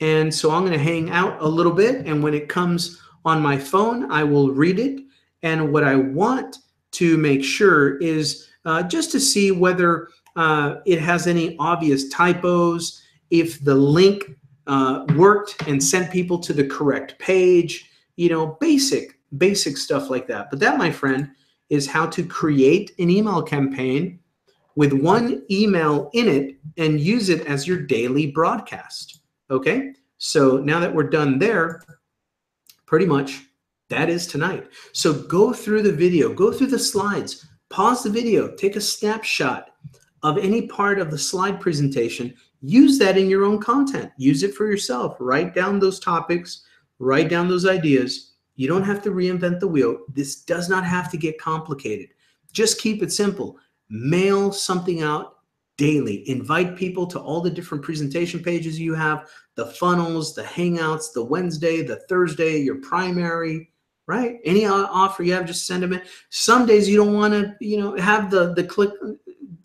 [SPEAKER 1] And so I'm going to hang out a little bit, and when it comes on my phone, I will read it. And what I want to make sure is just to see whether it has any obvious typos, if the link worked and sent people to the correct page, basic stuff like that. But that, my friend, is how to create an email campaign with one email in it and use it as your daily broadcast. Okay, so now that we're done there, pretty much that is tonight. So go through the video, go through the slides, pause the video, take a snapshot of any part of the slide presentation, use that in your own content, use it for yourself, write down those topics, write down those ideas. You don't have to reinvent the wheel. This does not have to get complicated. Just keep it simple. Mail something out daily. Invite people to all the different presentation pages you have, the funnels, the hangouts, the Wednesday, the Thursday, your primary, right? Any offer you have, just send them in. Some days you don't want to, have the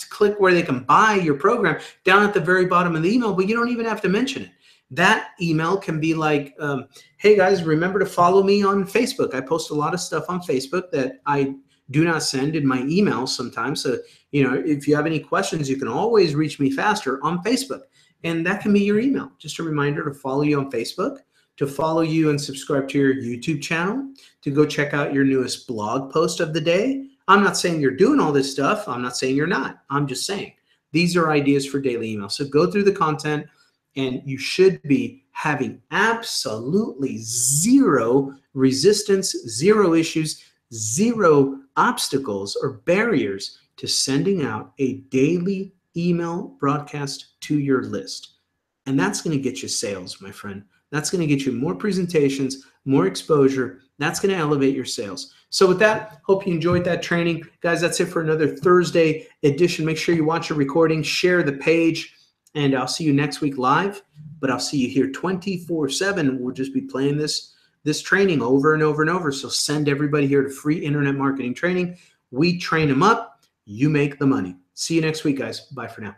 [SPEAKER 1] click where they can buy your program down at the very bottom of the email, but you don't even have to mention it. That email can be like, hey guys, remember to follow me on Facebook. I post a lot of stuff on Facebook that I do not send in my email sometimes. So, if you have any questions, you can always reach me faster on Facebook. And that can be your email. Just a reminder to follow you on Facebook, to follow you and subscribe to your YouTube channel, to go check out your newest blog post of the day. I'm not saying you're doing all this stuff. I'm not saying you're not. I'm just saying these are ideas for daily email. So go through the content, and you should be having absolutely zero resistance, zero issues, zero obstacles or barriers to sending out a daily email broadcast to your list. And that's going to get you sales, my friend. That's going to get you more presentations, more exposure. That's going to elevate your sales. So with that, hope you enjoyed that training. Guys, that's it for another Thursday edition. Make sure you watch a recording, share the page, and I'll see you next week live. But I'll see you here 24/7. We'll just be playing this training over and over and over. So send everybody here to free internet marketing training. We train them up. You make the money. See you next week, guys. Bye for now.